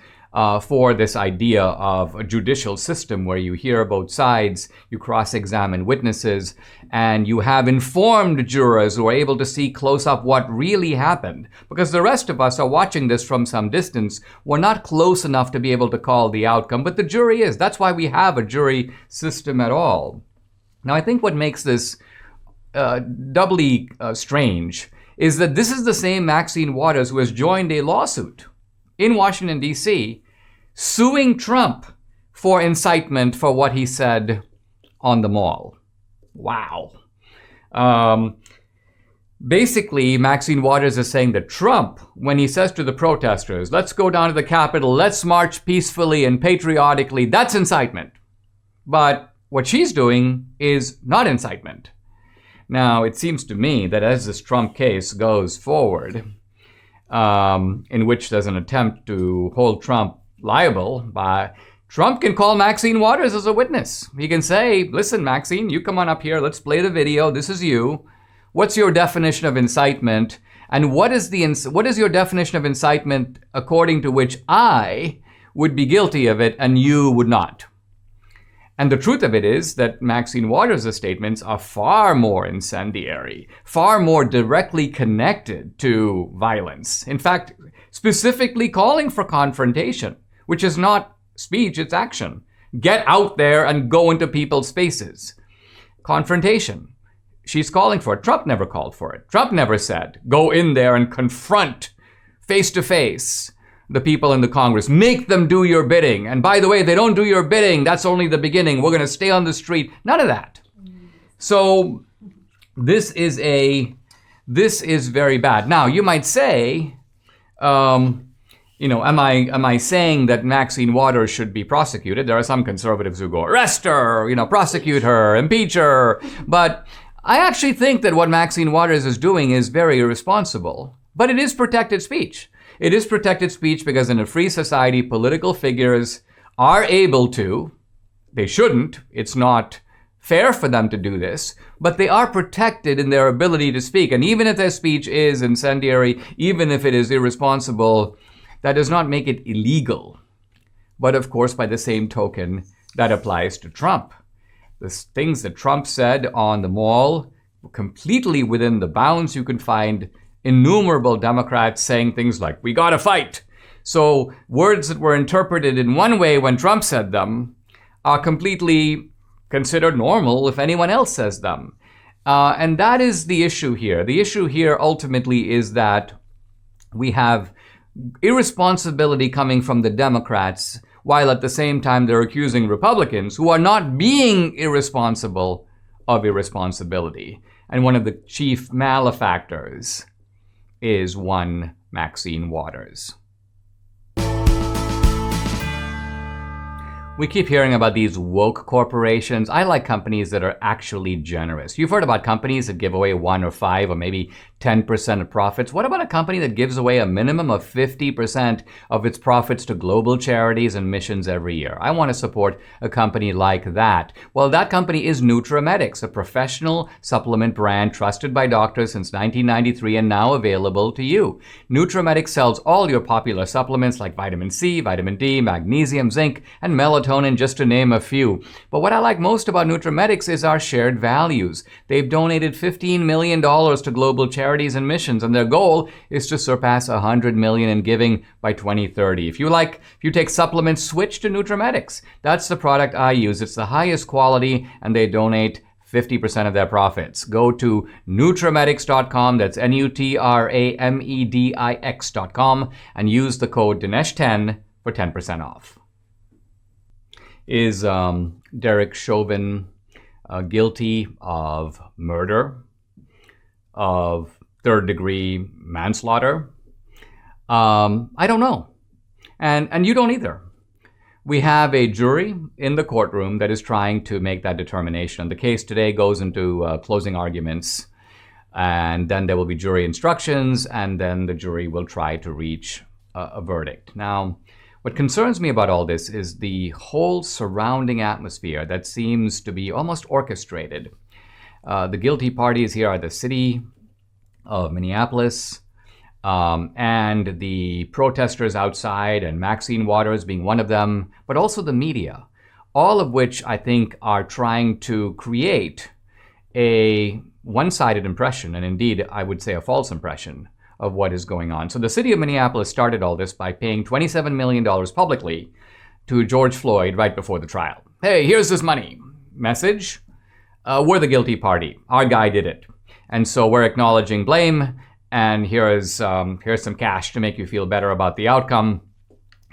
for this idea of a judicial system where you hear both sides, you cross-examine witnesses, and you have informed jurors who are able to see close up what really happened. Because the rest of us are watching this from some distance. We're not close enough to be able to call the outcome, but the jury is. That's why we have a jury system at all. Now, I think what makes this doubly strange is that this is the same Maxine Waters who has joined a lawsuit in Washington, D.C., suing Trump for incitement for what he said on the mall. Wow. Basically, Maxine Waters is saying that Trump, when he says to the protesters, let's go down to the Capitol, let's march peacefully and patriotically, that's incitement. But what she's doing is not incitement. Now, it seems to me that as this Trump case goes forward, in which there's an attempt to hold Trump liable by Trump can call Maxine Waters as a witness. He can say, listen, Maxine, you come on up here. Let's play the video. This is you. What's your definition of incitement? And what is your definition of incitement according to which I would be guilty of it and you would not? And the truth of it is that Maxine Waters' statements are far more incendiary, far more directly connected to violence. In fact, specifically calling for confrontation, which is not speech, it's action. Get out there and go into people's spaces. Confrontation. She's calling for it. Trump never called for it. Trump never said, go in there and confront face to face the people in the Congress. Make them do your bidding. And by the way, if they don't do your bidding, that's only the beginning. We're going to stay on the street. None of that. So this is very bad. Now, you might say, am I saying that Maxine Waters should be prosecuted? There are some conservatives who go, arrest her, prosecute her, impeach her. But I actually think that what Maxine Waters is doing is very irresponsible. But it is protected speech. It is protected speech because in a free society, political figures are able to, they shouldn't, it's not fair for them to do this, but they are protected in their ability to speak. And even if their speech is incendiary, even if it is irresponsible, that does not make it illegal. But of course, by the same token, that applies to Trump. The things that Trump said on the Mall were completely within the bounds. You can find innumerable Democrats saying things like, we gotta fight. So words that were interpreted in one way when Trump said them are completely considered normal if anyone else says them. And that is the issue here. The issue here ultimately is that we have irresponsibility coming from the Democrats, while at the same time they're accusing Republicans who are not being irresponsible of irresponsibility. And one of the chief malefactors is one Maxine Waters. We keep hearing about these woke corporations. I like companies that are actually generous. You've heard about companies that give away 1 or 5 or maybe 10% of profits. What about a company that gives away a minimum of 50% of its profits to global charities and missions every year? I want to support a company like that. Well, that company is NutraMedics, a professional supplement brand trusted by doctors since 1993 and now available to you. NutraMedics sells all your popular supplements like vitamin C, vitamin D, magnesium, zinc, and melatonin, just to name a few. But what I like most about NutraMedics is our shared values. They've donated $15 million to global charities and missions, and their goal is to surpass $100 million in giving by 2030. If you take supplements, switch to NutraMedics. That's the product I use. It's the highest quality, and they donate 50% of their profits. Go to NutraMedics.com, that's NutraMedix.com, and use the code Dinesh10 for 10% off. Is Derek Chauvin guilty of murder, of third-degree manslaughter? I don't know. And you don't either. We have a jury in the courtroom that is trying to make that determination. The case today goes into closing arguments, and then there will be jury instructions, and then the jury will try to reach a verdict. Now, what concerns me about all this is the whole surrounding atmosphere that seems to be almost orchestrated. The guilty parties here are the city of Minneapolis, and the protesters outside, and Maxine Waters being one of them, but also the media, all of which I think are trying to create a one-sided impression, and indeed I would say a false impression, of what is going on. So the city of Minneapolis started all this by paying $27 million publicly to George Floyd right before the trial. Hey, here's this money. Message, we're the guilty party. Our guy did it. And so we're acknowledging blame, and here's some cash to make you feel better about the outcome.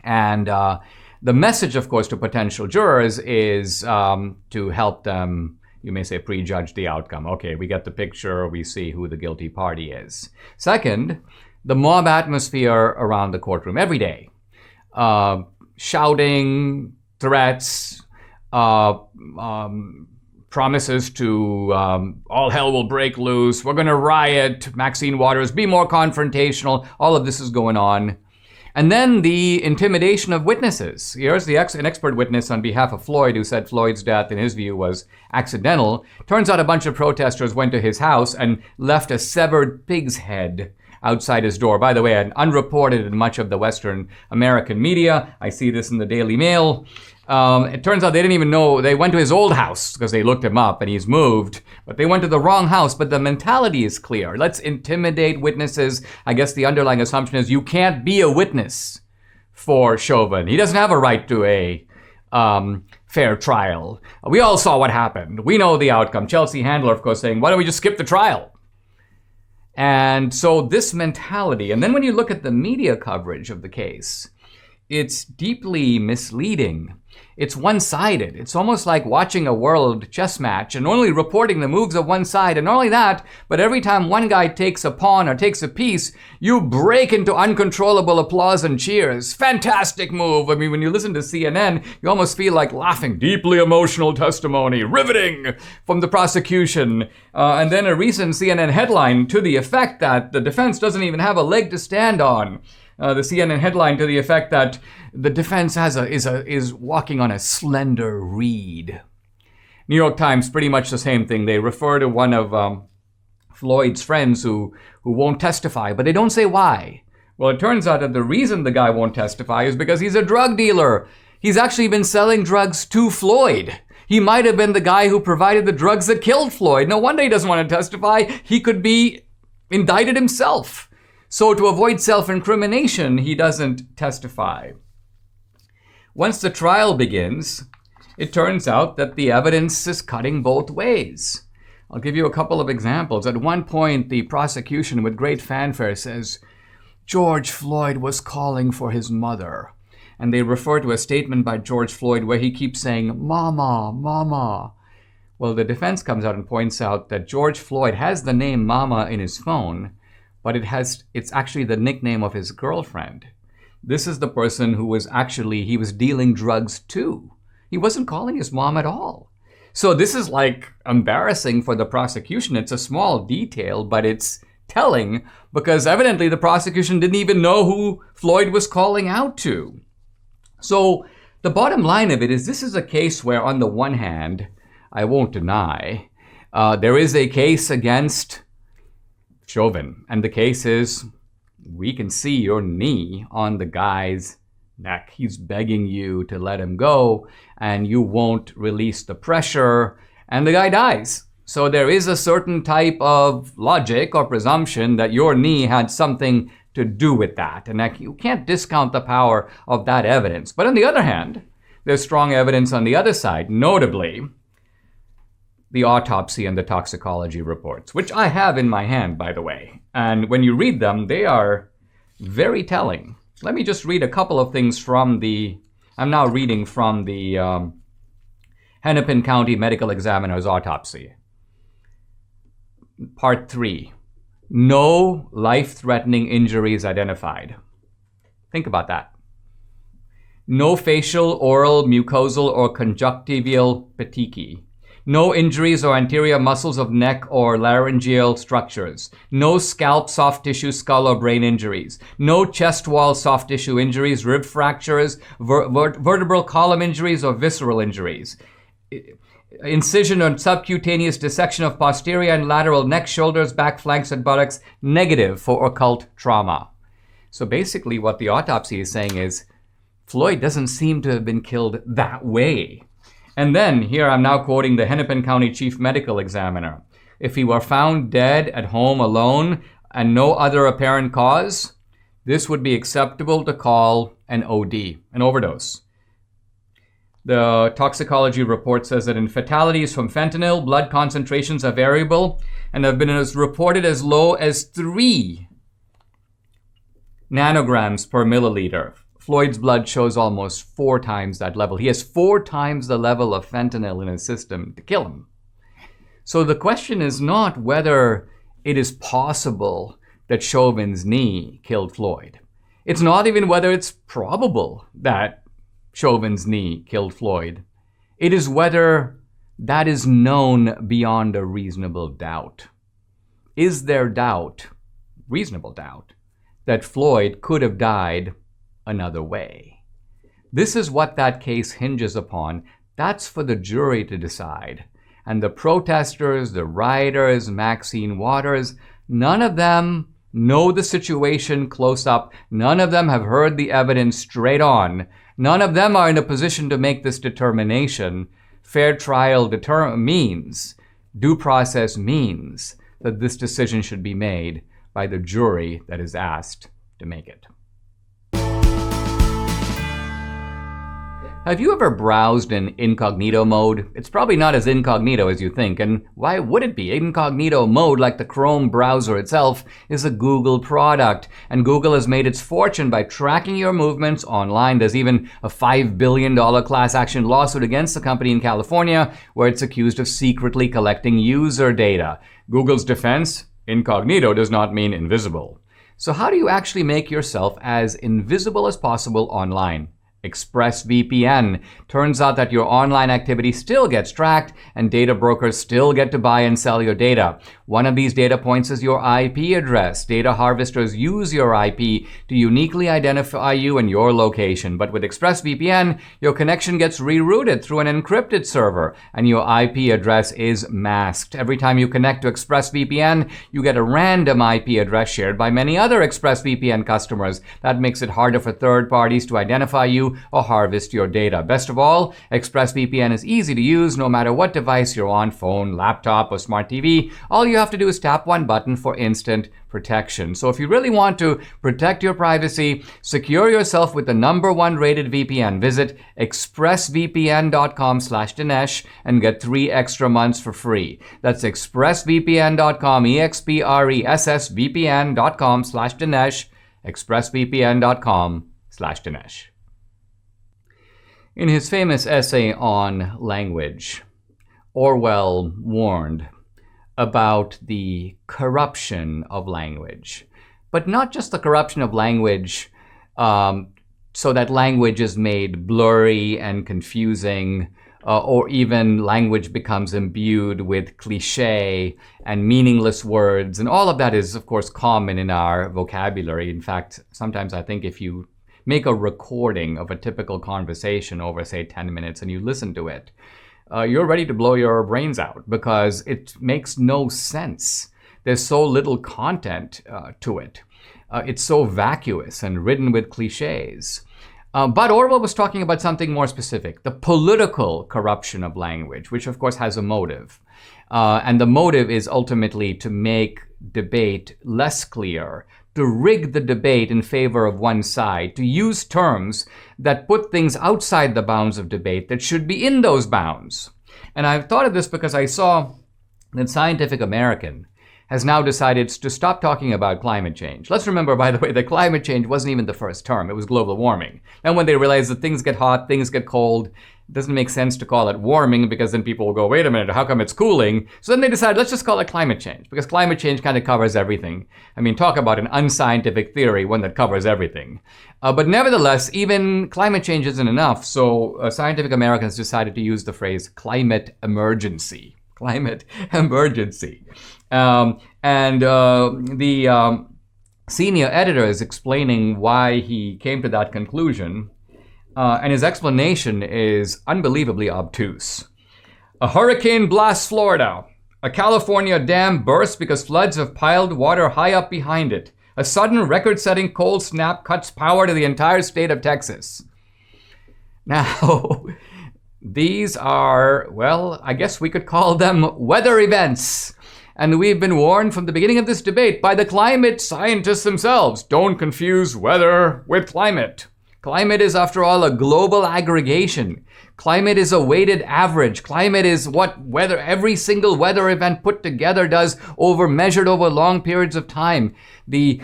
And the message, of course, to potential jurors is to help them, you may say, prejudge the outcome. Okay, we get the picture, we see who the guilty party is. Second, the mob atmosphere around the courtroom every day. Shouting, threats, promises to all hell will break loose, we're going to riot, Maxine Waters, be more confrontational, all of this is going on. And then the intimidation of witnesses. Here's an expert witness on behalf of Floyd who said Floyd's death, in his view, was accidental. Turns out a bunch of protesters went to his house and left a severed pig's head outside his door. By the way, unreported in much of the Western American media. I see this in the Daily Mail. It turns out they didn't even know. They went to his old house because they looked him up and he's moved, but they went to the wrong house. But the mentality is clear. Let's intimidate witnesses. I guess the underlying assumption is you can't be a witness for Chauvin. He doesn't have a right to a fair trial. We all saw what happened. We know the outcome. Chelsea Handler, of course, saying, why don't we just skip the trial? And so this mentality, and then when you look at the media coverage of the case, it's deeply misleading. It's one-sided. It's almost like watching a world chess match and only reporting the moves of one side. And not only that, but every time one guy takes a pawn or takes a piece, you break into uncontrollable applause and cheers. Fantastic move. I mean, when you listen to CNN, you almost feel like laughing. Deeply emotional testimony, riveting from the prosecution. And then a recent CNN headline to the effect that the defense doesn't even have a leg to stand on. The CNN headline to the effect that the defense is walking on a slender reed. New York Times, pretty much the same thing. They refer to one of Floyd's friends who won't testify, but they don't say why. Well, it turns out that the reason the guy won't testify is because he's a drug dealer. He's actually been selling drugs to Floyd. He might have been the guy who provided the drugs that killed Floyd. No wonder he doesn't want to testify. He could be indicted himself. So to avoid self-incrimination, he doesn't testify. Once the trial begins, it turns out that the evidence is cutting both ways. I'll give you a couple of examples. At one point, the prosecution, with great fanfare, says, George Floyd was calling for his mother. And they refer to a statement by George Floyd where he keeps saying, Mama, Mama. Well, the defense comes out and points out that George Floyd has the name Mama in his phone, but it's actually the nickname of his girlfriend. This is the person who he was dealing drugs to. He wasn't calling his mom at all. So this is like embarrassing for the prosecution. It's a small detail, but it's telling because evidently the prosecution didn't even know who Floyd was calling out to. So the bottom line of it is this is a case where on the one hand, I won't deny, there is a case against Chauvin. And the case is, we can see your knee on the guy's neck. He's begging you to let him go, and you won't release the pressure, and the guy dies. So there is a certain type of logic or presumption that your knee had something to do with that, and that you can't discount the power of that evidence. But on the other hand, there's strong evidence on the other side, notably the autopsy and the toxicology reports, which I have in my hand, by the way. And when you read them, they are very telling. Let me just read a couple of things I'm now reading from the Hennepin County Medical Examiner's autopsy. Part 3, no life-threatening injuries identified. Think about that. No facial, oral, mucosal, or conjunctival petechiae. No injuries or anterior muscles of neck or laryngeal structures. No scalp, soft tissue, skull, or brain injuries. No chest wall, soft tissue injuries, rib fractures, vertebral column injuries, or visceral injuries. Incision or subcutaneous dissection of posterior and lateral neck, shoulders, back, flanks, and buttocks, negative for occult trauma. So basically what the autopsy is saying is Floyd doesn't seem to have been killed that way. And then, here I'm now quoting the Hennepin County Chief Medical Examiner. If he were found dead at home alone and no other apparent cause, this would be acceptable to call an OD, an overdose. The toxicology report says that in fatalities from fentanyl, blood concentrations are variable and have been reported as low as 3 nanograms per milliliter. Floyd's blood shows almost 4 times that level. He has 4 times the level of fentanyl in his system to kill him. So the question is not whether it is possible that Chauvin's knee killed Floyd. It's not even whether it's probable that Chauvin's knee killed Floyd. It is whether that is known beyond a reasonable doubt. Is there doubt, reasonable doubt, that Floyd could have died another way. This is what that case hinges upon. That's for the jury to decide. And the protesters, the rioters, Maxine Waters, none of them know the situation close up. None of them have heard the evidence straight on. None of them are in a position to make this determination. Fair trial means, due process means that this decision should be made by the jury that is asked to make it. Have you ever browsed in incognito mode? It's probably not as incognito as you think, and why would it be? Incognito mode, like the Chrome browser itself, is a Google product, and Google has made its fortune by tracking your movements online. There's even a $5 billion class action lawsuit against the company in California, where it's accused of secretly collecting user data. Google's defense? Incognito does not mean invisible. So how do you actually make yourself as invisible as possible online? ExpressVPN. Turns out that your online activity still gets tracked and data brokers still get to buy and sell your data. One of these data points is your IP address. Data harvesters use your IP to uniquely identify you and your location. But with ExpressVPN, your connection gets rerouted through an encrypted server and your IP address is masked. Every time you connect to ExpressVPN, you get a random IP address shared by many other ExpressVPN customers. That makes it harder for third parties to identify you or harvest your data. Best of all, ExpressVPN is easy to use no matter what device you're on, phone, laptop, or smart TV. All you have to do is tap one button for instant protection. So if you really want to protect your privacy, secure yourself with the #1 rated VPN. Visit expressvpn.com/Dinesh and get 3 extra months for free. That's expressvpn.com, expressvpn.com/Dinesh, expressvpn.com/Dinesh. In his famous essay on language, Orwell warned about the corruption of language. But not just the corruption of language so that language is made blurry and confusing, or even language becomes imbued with cliché and meaningless words. And all of that is, of course, common in our vocabulary. In fact, sometimes I think if you make a recording of a typical conversation over, say, 10 minutes and you listen to it, you're ready to blow your brains out because it makes no sense. There's so little content to it. It's so vacuous and ridden with cliches. But Orwell was talking about something more specific, the political corruption of language, which of course has a motive. And the motive is ultimately to make debate less clear, to rig the debate in favor of one side, to use terms that put things outside the bounds of debate that should be in those bounds. And I've thought of this because I saw that Scientific American has now decided to stop talking about climate change. Let's remember, by the way, that climate change wasn't even the first term. It was global warming. And when they realized that things get hot, things get cold, it doesn't make sense to call it warming because then people will go, wait a minute, how come it's cooling? So then they decided, let's just call it climate change because climate change kind of covers everything. I mean, talk about an unscientific theory, one that covers everything. But nevertheless, even climate change isn't enough. So Scientific Americans decided to use the phrase climate emergency. Climate emergency. The senior editor is explaining why he came to that conclusion, and his explanation is unbelievably obtuse. A hurricane blasts Florida. A California dam bursts because floods have piled water high up behind it. A sudden record-setting cold snap cuts power to the entire state of Texas. Now, these are, well, I guess we could call them weather events. And we've been warned from the beginning of this debate by the climate scientists themselves. Don't confuse weather with climate. Climate is, after all, a global aggregation. Climate is a weighted average. Climate is what every single weather event put together does measured over long periods of time. The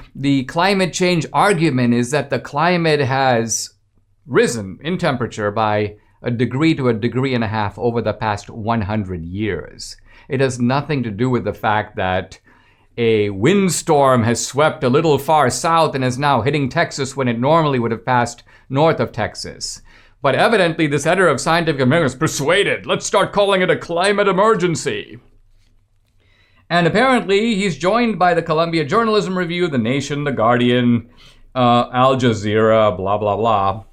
climate change argument is that the climate has risen in temperature by 1 degree to 1.5 degrees over the past 100 years. It has nothing to do with the fact that a windstorm has swept a little far south and is now hitting Texas when it normally would have passed north of Texas. But evidently, this editor of Scientific American is persuaded. Let's start calling it a climate emergency. And apparently, he's joined by the Columbia Journalism Review, The Nation, The Guardian, Al Jazeera, blah, blah, blah.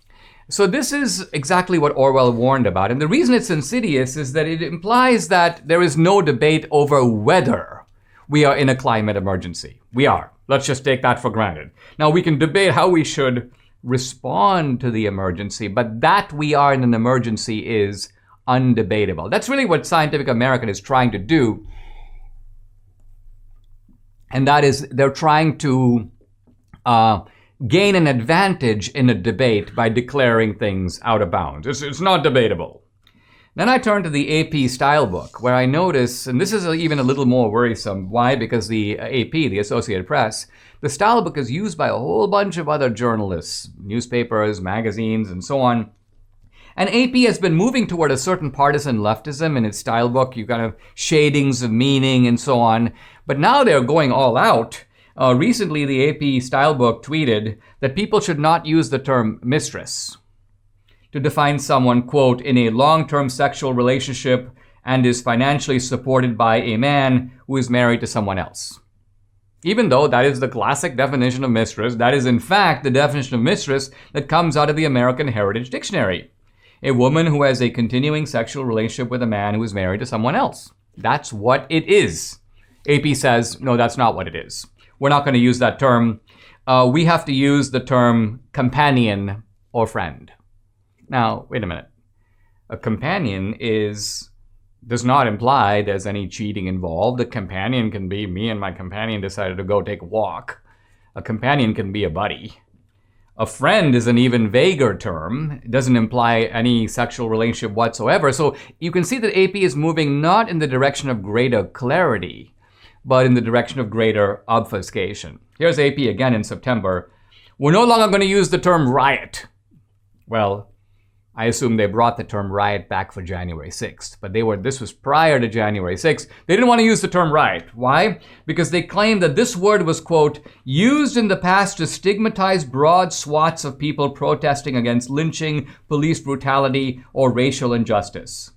So this is exactly what Orwell warned about. And the reason it's insidious is that it implies that there is no debate over whether we are in a climate emergency. We are. Let's just take that for granted. Now, we can debate how we should respond to the emergency, but that we are in an emergency is undebatable. That's really what Scientific American is trying to do. And that is, they're trying to gain an advantage in a debate by declaring things out of bounds. It's not debatable. Then I turn to the AP stylebook, where I notice, and this is even a little more worrisome. Why? Because the AP, the Associated Press, the stylebook is used by a whole bunch of other journalists, newspapers, magazines, and so on. And AP has been moving toward a certain partisan leftism in its stylebook. You've got shadings of meaning and so on. But now they're going all out. Recently, the AP stylebook tweeted that people should not use the term mistress to define someone, quote, in a long-term sexual relationship and is financially supported by a man who is married to someone else. Even though that is the classic definition of mistress, that is in fact the definition of mistress that comes out of the American Heritage Dictionary. A woman who has a continuing sexual relationship with a man who is married to someone else. That's what it is. AP says, no, that's not what it is. We're not going to use that term. We have to use the term companion or friend. Now, wait a minute. A companion does not imply there's any cheating involved. A companion can be me and my companion decided to go take a walk. A companion can be a buddy. A friend is an even vaguer term. It doesn't imply any sexual relationship whatsoever. So you can see that AP is moving not in the direction of greater clarity, but in the direction of greater obfuscation. Here's AP again in September. We're no longer going to use the term riot. Well, I assume they brought the term riot back for January 6th, but this was prior to January 6th. They didn't want to use the term riot. Why? Because they claimed that this word was, quote, used in the past to stigmatize broad swaths of people protesting against lynching, police brutality, or racial injustice.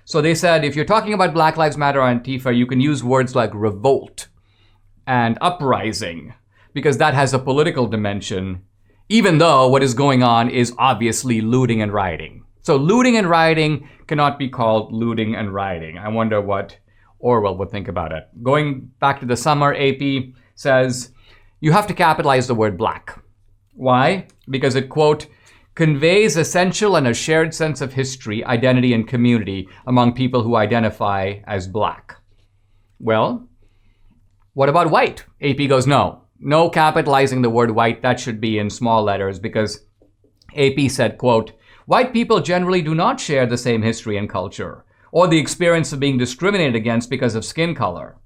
So they said, if you're talking about Black Lives Matter or Antifa, you can use words like revolt and uprising, because that has a political dimension, even though what is going on is obviously looting and rioting. So looting and rioting cannot be called looting and rioting. I wonder what Orwell would think about it. Going back to the summer, AP says, you have to capitalize the word black. Why? Because it, quote, conveys essential and a shared sense of history, identity, and community among people who identify as black. Well, what about white? AP goes, no capitalizing the word white. That should be in small letters because AP said, quote, white people generally do not share the same history and culture or the experience of being discriminated against because of skin color.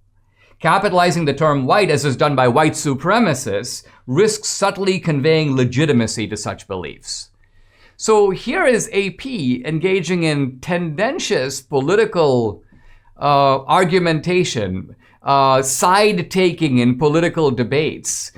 Capitalizing the term white, as is done by white supremacists, risks subtly conveying legitimacy to such beliefs. So here is AP engaging in tendentious political argumentation, side-taking in political debates,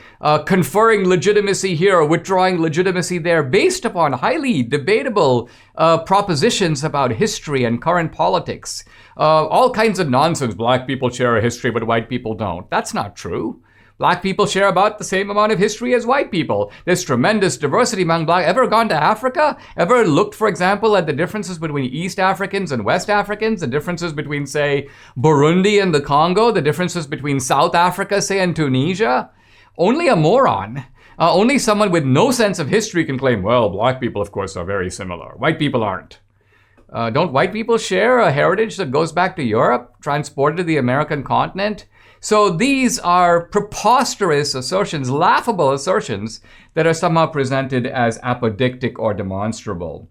conferring legitimacy here or withdrawing legitimacy there based upon highly debatable propositions about history and current politics. All kinds of nonsense. Black people share a history, but white people don't. That's not true. Black people share about the same amount of history as white people. There's tremendous diversity among black. Ever gone to Africa? Ever looked, for example, at the differences between East Africans and West Africans? The differences between, say, Burundi and the Congo? The differences between South Africa, say, and Tunisia? Only a moron. Only someone with no sense of history can claim, well, black people, of course, are very similar. White people aren't. Don't white people share a heritage that goes back to Europe, transported to the American continent? So these are preposterous assertions, laughable assertions that are somehow presented as apodictic or demonstrable.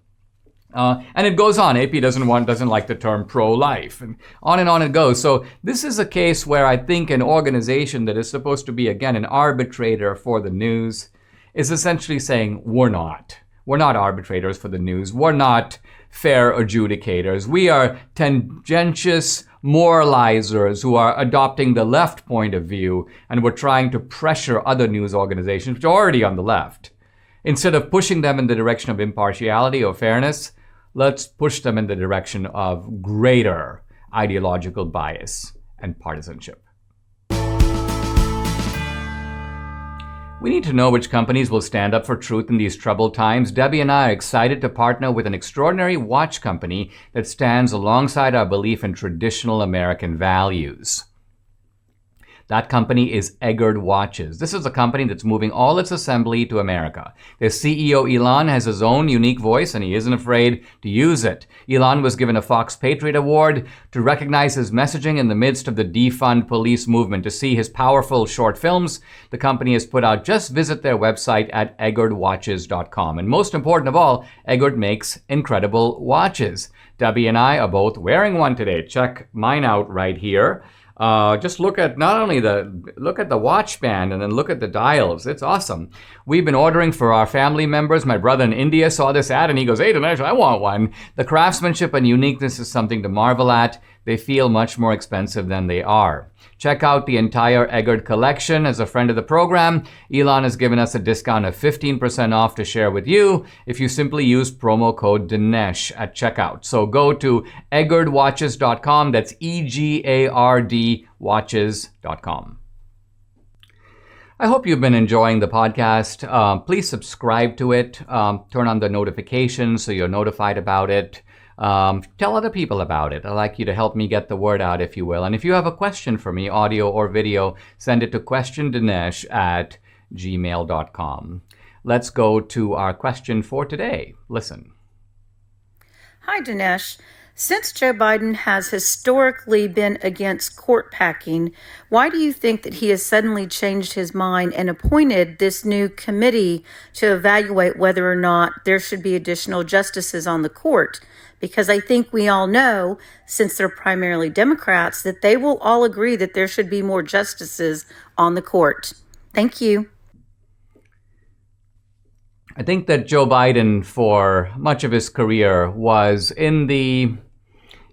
And it goes on. AP doesn't like the term pro-life, and on it goes. So this is a case where I think an organization that is supposed to be, again, an arbitrator for the news is essentially saying, we're not. We're not arbitrators for the news. We're not fair adjudicators. We are tendentious moralizers who are adopting the left point of view, and we're trying to pressure other news organizations, which are already on the left. Instead of pushing them in the direction of impartiality or fairness, let's push them in the direction of greater ideological bias and partisanship. We need to know which companies will stand up for truth in these troubled times. Debbie and I are excited to partner with an extraordinary watch company that stands alongside our belief in traditional American values. That company is Eggard Watches. This is a company that's moving all its assembly to America. Their CEO, Elon, has his own unique voice, and he isn't afraid to use it. Elon was given a Fox Patriot Award to recognize his messaging in the midst of the defund police movement. To see his powerful short films, the company has put out, just visit their website at eggardwatches.com. And most important of all, Eggard makes incredible watches. Debbie and I are both wearing one today. Check mine out right here. Just look at the watch band and then look at the dials. It's awesome. We've been ordering for our family members. My brother in India saw this ad and he goes, "Hey, Dinesh, I want one." The craftsmanship and uniqueness is something to marvel at. They feel much more expensive than they are. Check out the entire Eggard collection. As a friend of the program, Elon has given us a discount of 15% off to share with you if you simply use promo code Dinesh at checkout. So go to eggardwatches.com. That's EGARD watches.com. I hope you've been enjoying the podcast. Please subscribe to it. Turn on the notifications so you're notified about it. Tell other people about it. I'd like you to help me get the word out, if you will. And if you have a question for me, audio or video, send it to questiondinesh@gmail.com. Let's go to our question for today. Listen. Hi, Dinesh. Since Joe Biden has historically been against court packing, why do you think that he has suddenly changed his mind and appointed this new committee to evaluate whether or not there should be additional justices on the court? Because I think we all know, since they're primarily Democrats, that they will all agree that there should be more justices on the court. Thank you. I think that Joe Biden, for much of his career, was in the,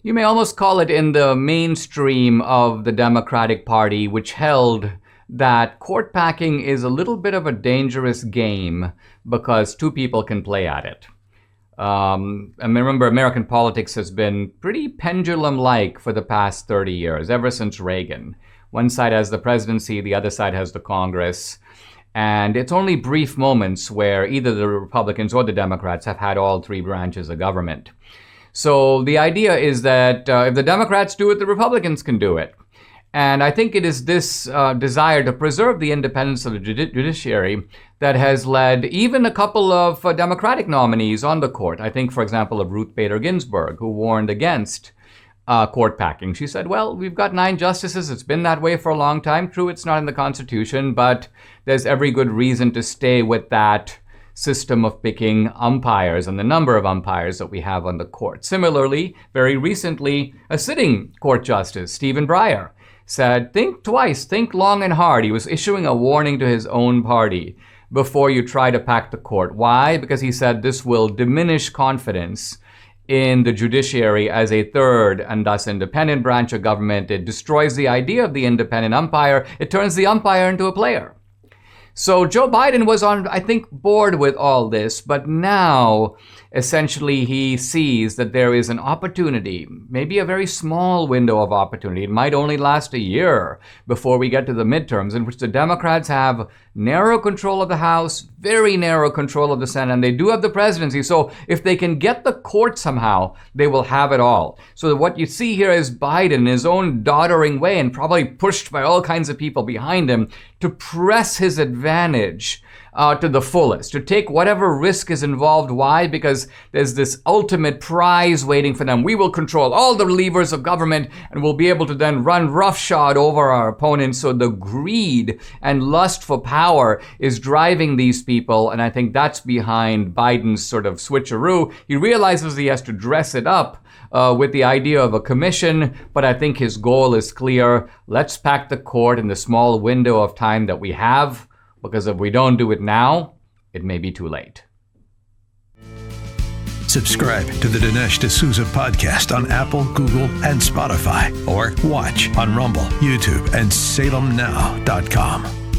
you may almost call it in the mainstream of the Democratic Party, which held that court packing is a little bit of a dangerous game because two people can play at it. I remember American politics has been pretty pendulum-like for the past 30 years, ever since Reagan. One side has the presidency, the other side has the Congress. And it's only brief moments where either the Republicans or the Democrats have had all three branches of government. So the idea is that if the Democrats do it, the Republicans can do it. And I think it is this desire to preserve the independence of the judiciary that has led even a couple of Democratic nominees on the court. I think, for example, of Ruth Bader Ginsburg, who warned against court packing. She said, well, we've got 9 justices. It's been that way for a long time. True, it's not in the Constitution, but there's every good reason to stay with that system of picking umpires and the number of umpires that we have on the court. Similarly, very recently, a sitting court justice, Stephen Breyer, said, think twice, think long and hard. He was issuing a warning to his own party before you try to pack the court. Why? Because he said this will diminish confidence in the judiciary as a third and thus independent branch of government. It destroys the idea of the independent umpire. It turns the umpire into a player. So Joe Biden was I think, bored with all this, but now essentially he sees that there is an opportunity, maybe a very small window of opportunity. It might only last a year before we get to the midterms, in which the Democrats have narrow control of the House, very narrow control of the Senate, and they do have the presidency. So if they can get the court somehow, they will have it all. So what you see here is Biden, in his own doddering way, and probably pushed by all kinds of people behind him, to press his advantage to the fullest, to take whatever risk is involved. Why? Because there's this ultimate prize waiting for them. We will control all the levers of government and we'll be able to then run roughshod over our opponents. So the greed and lust for power is driving these people, and I think that's behind Biden's sort of switcheroo. He realizes he has to dress it up with the idea of a commission, but I think his goal is clear. Let's pack the court in the small window of time that we have, because if we don't do it now, it may be too late. Subscribe to the Dinesh D'Souza podcast on Apple, Google, and Spotify, or watch on Rumble, YouTube, and SalemNow.com.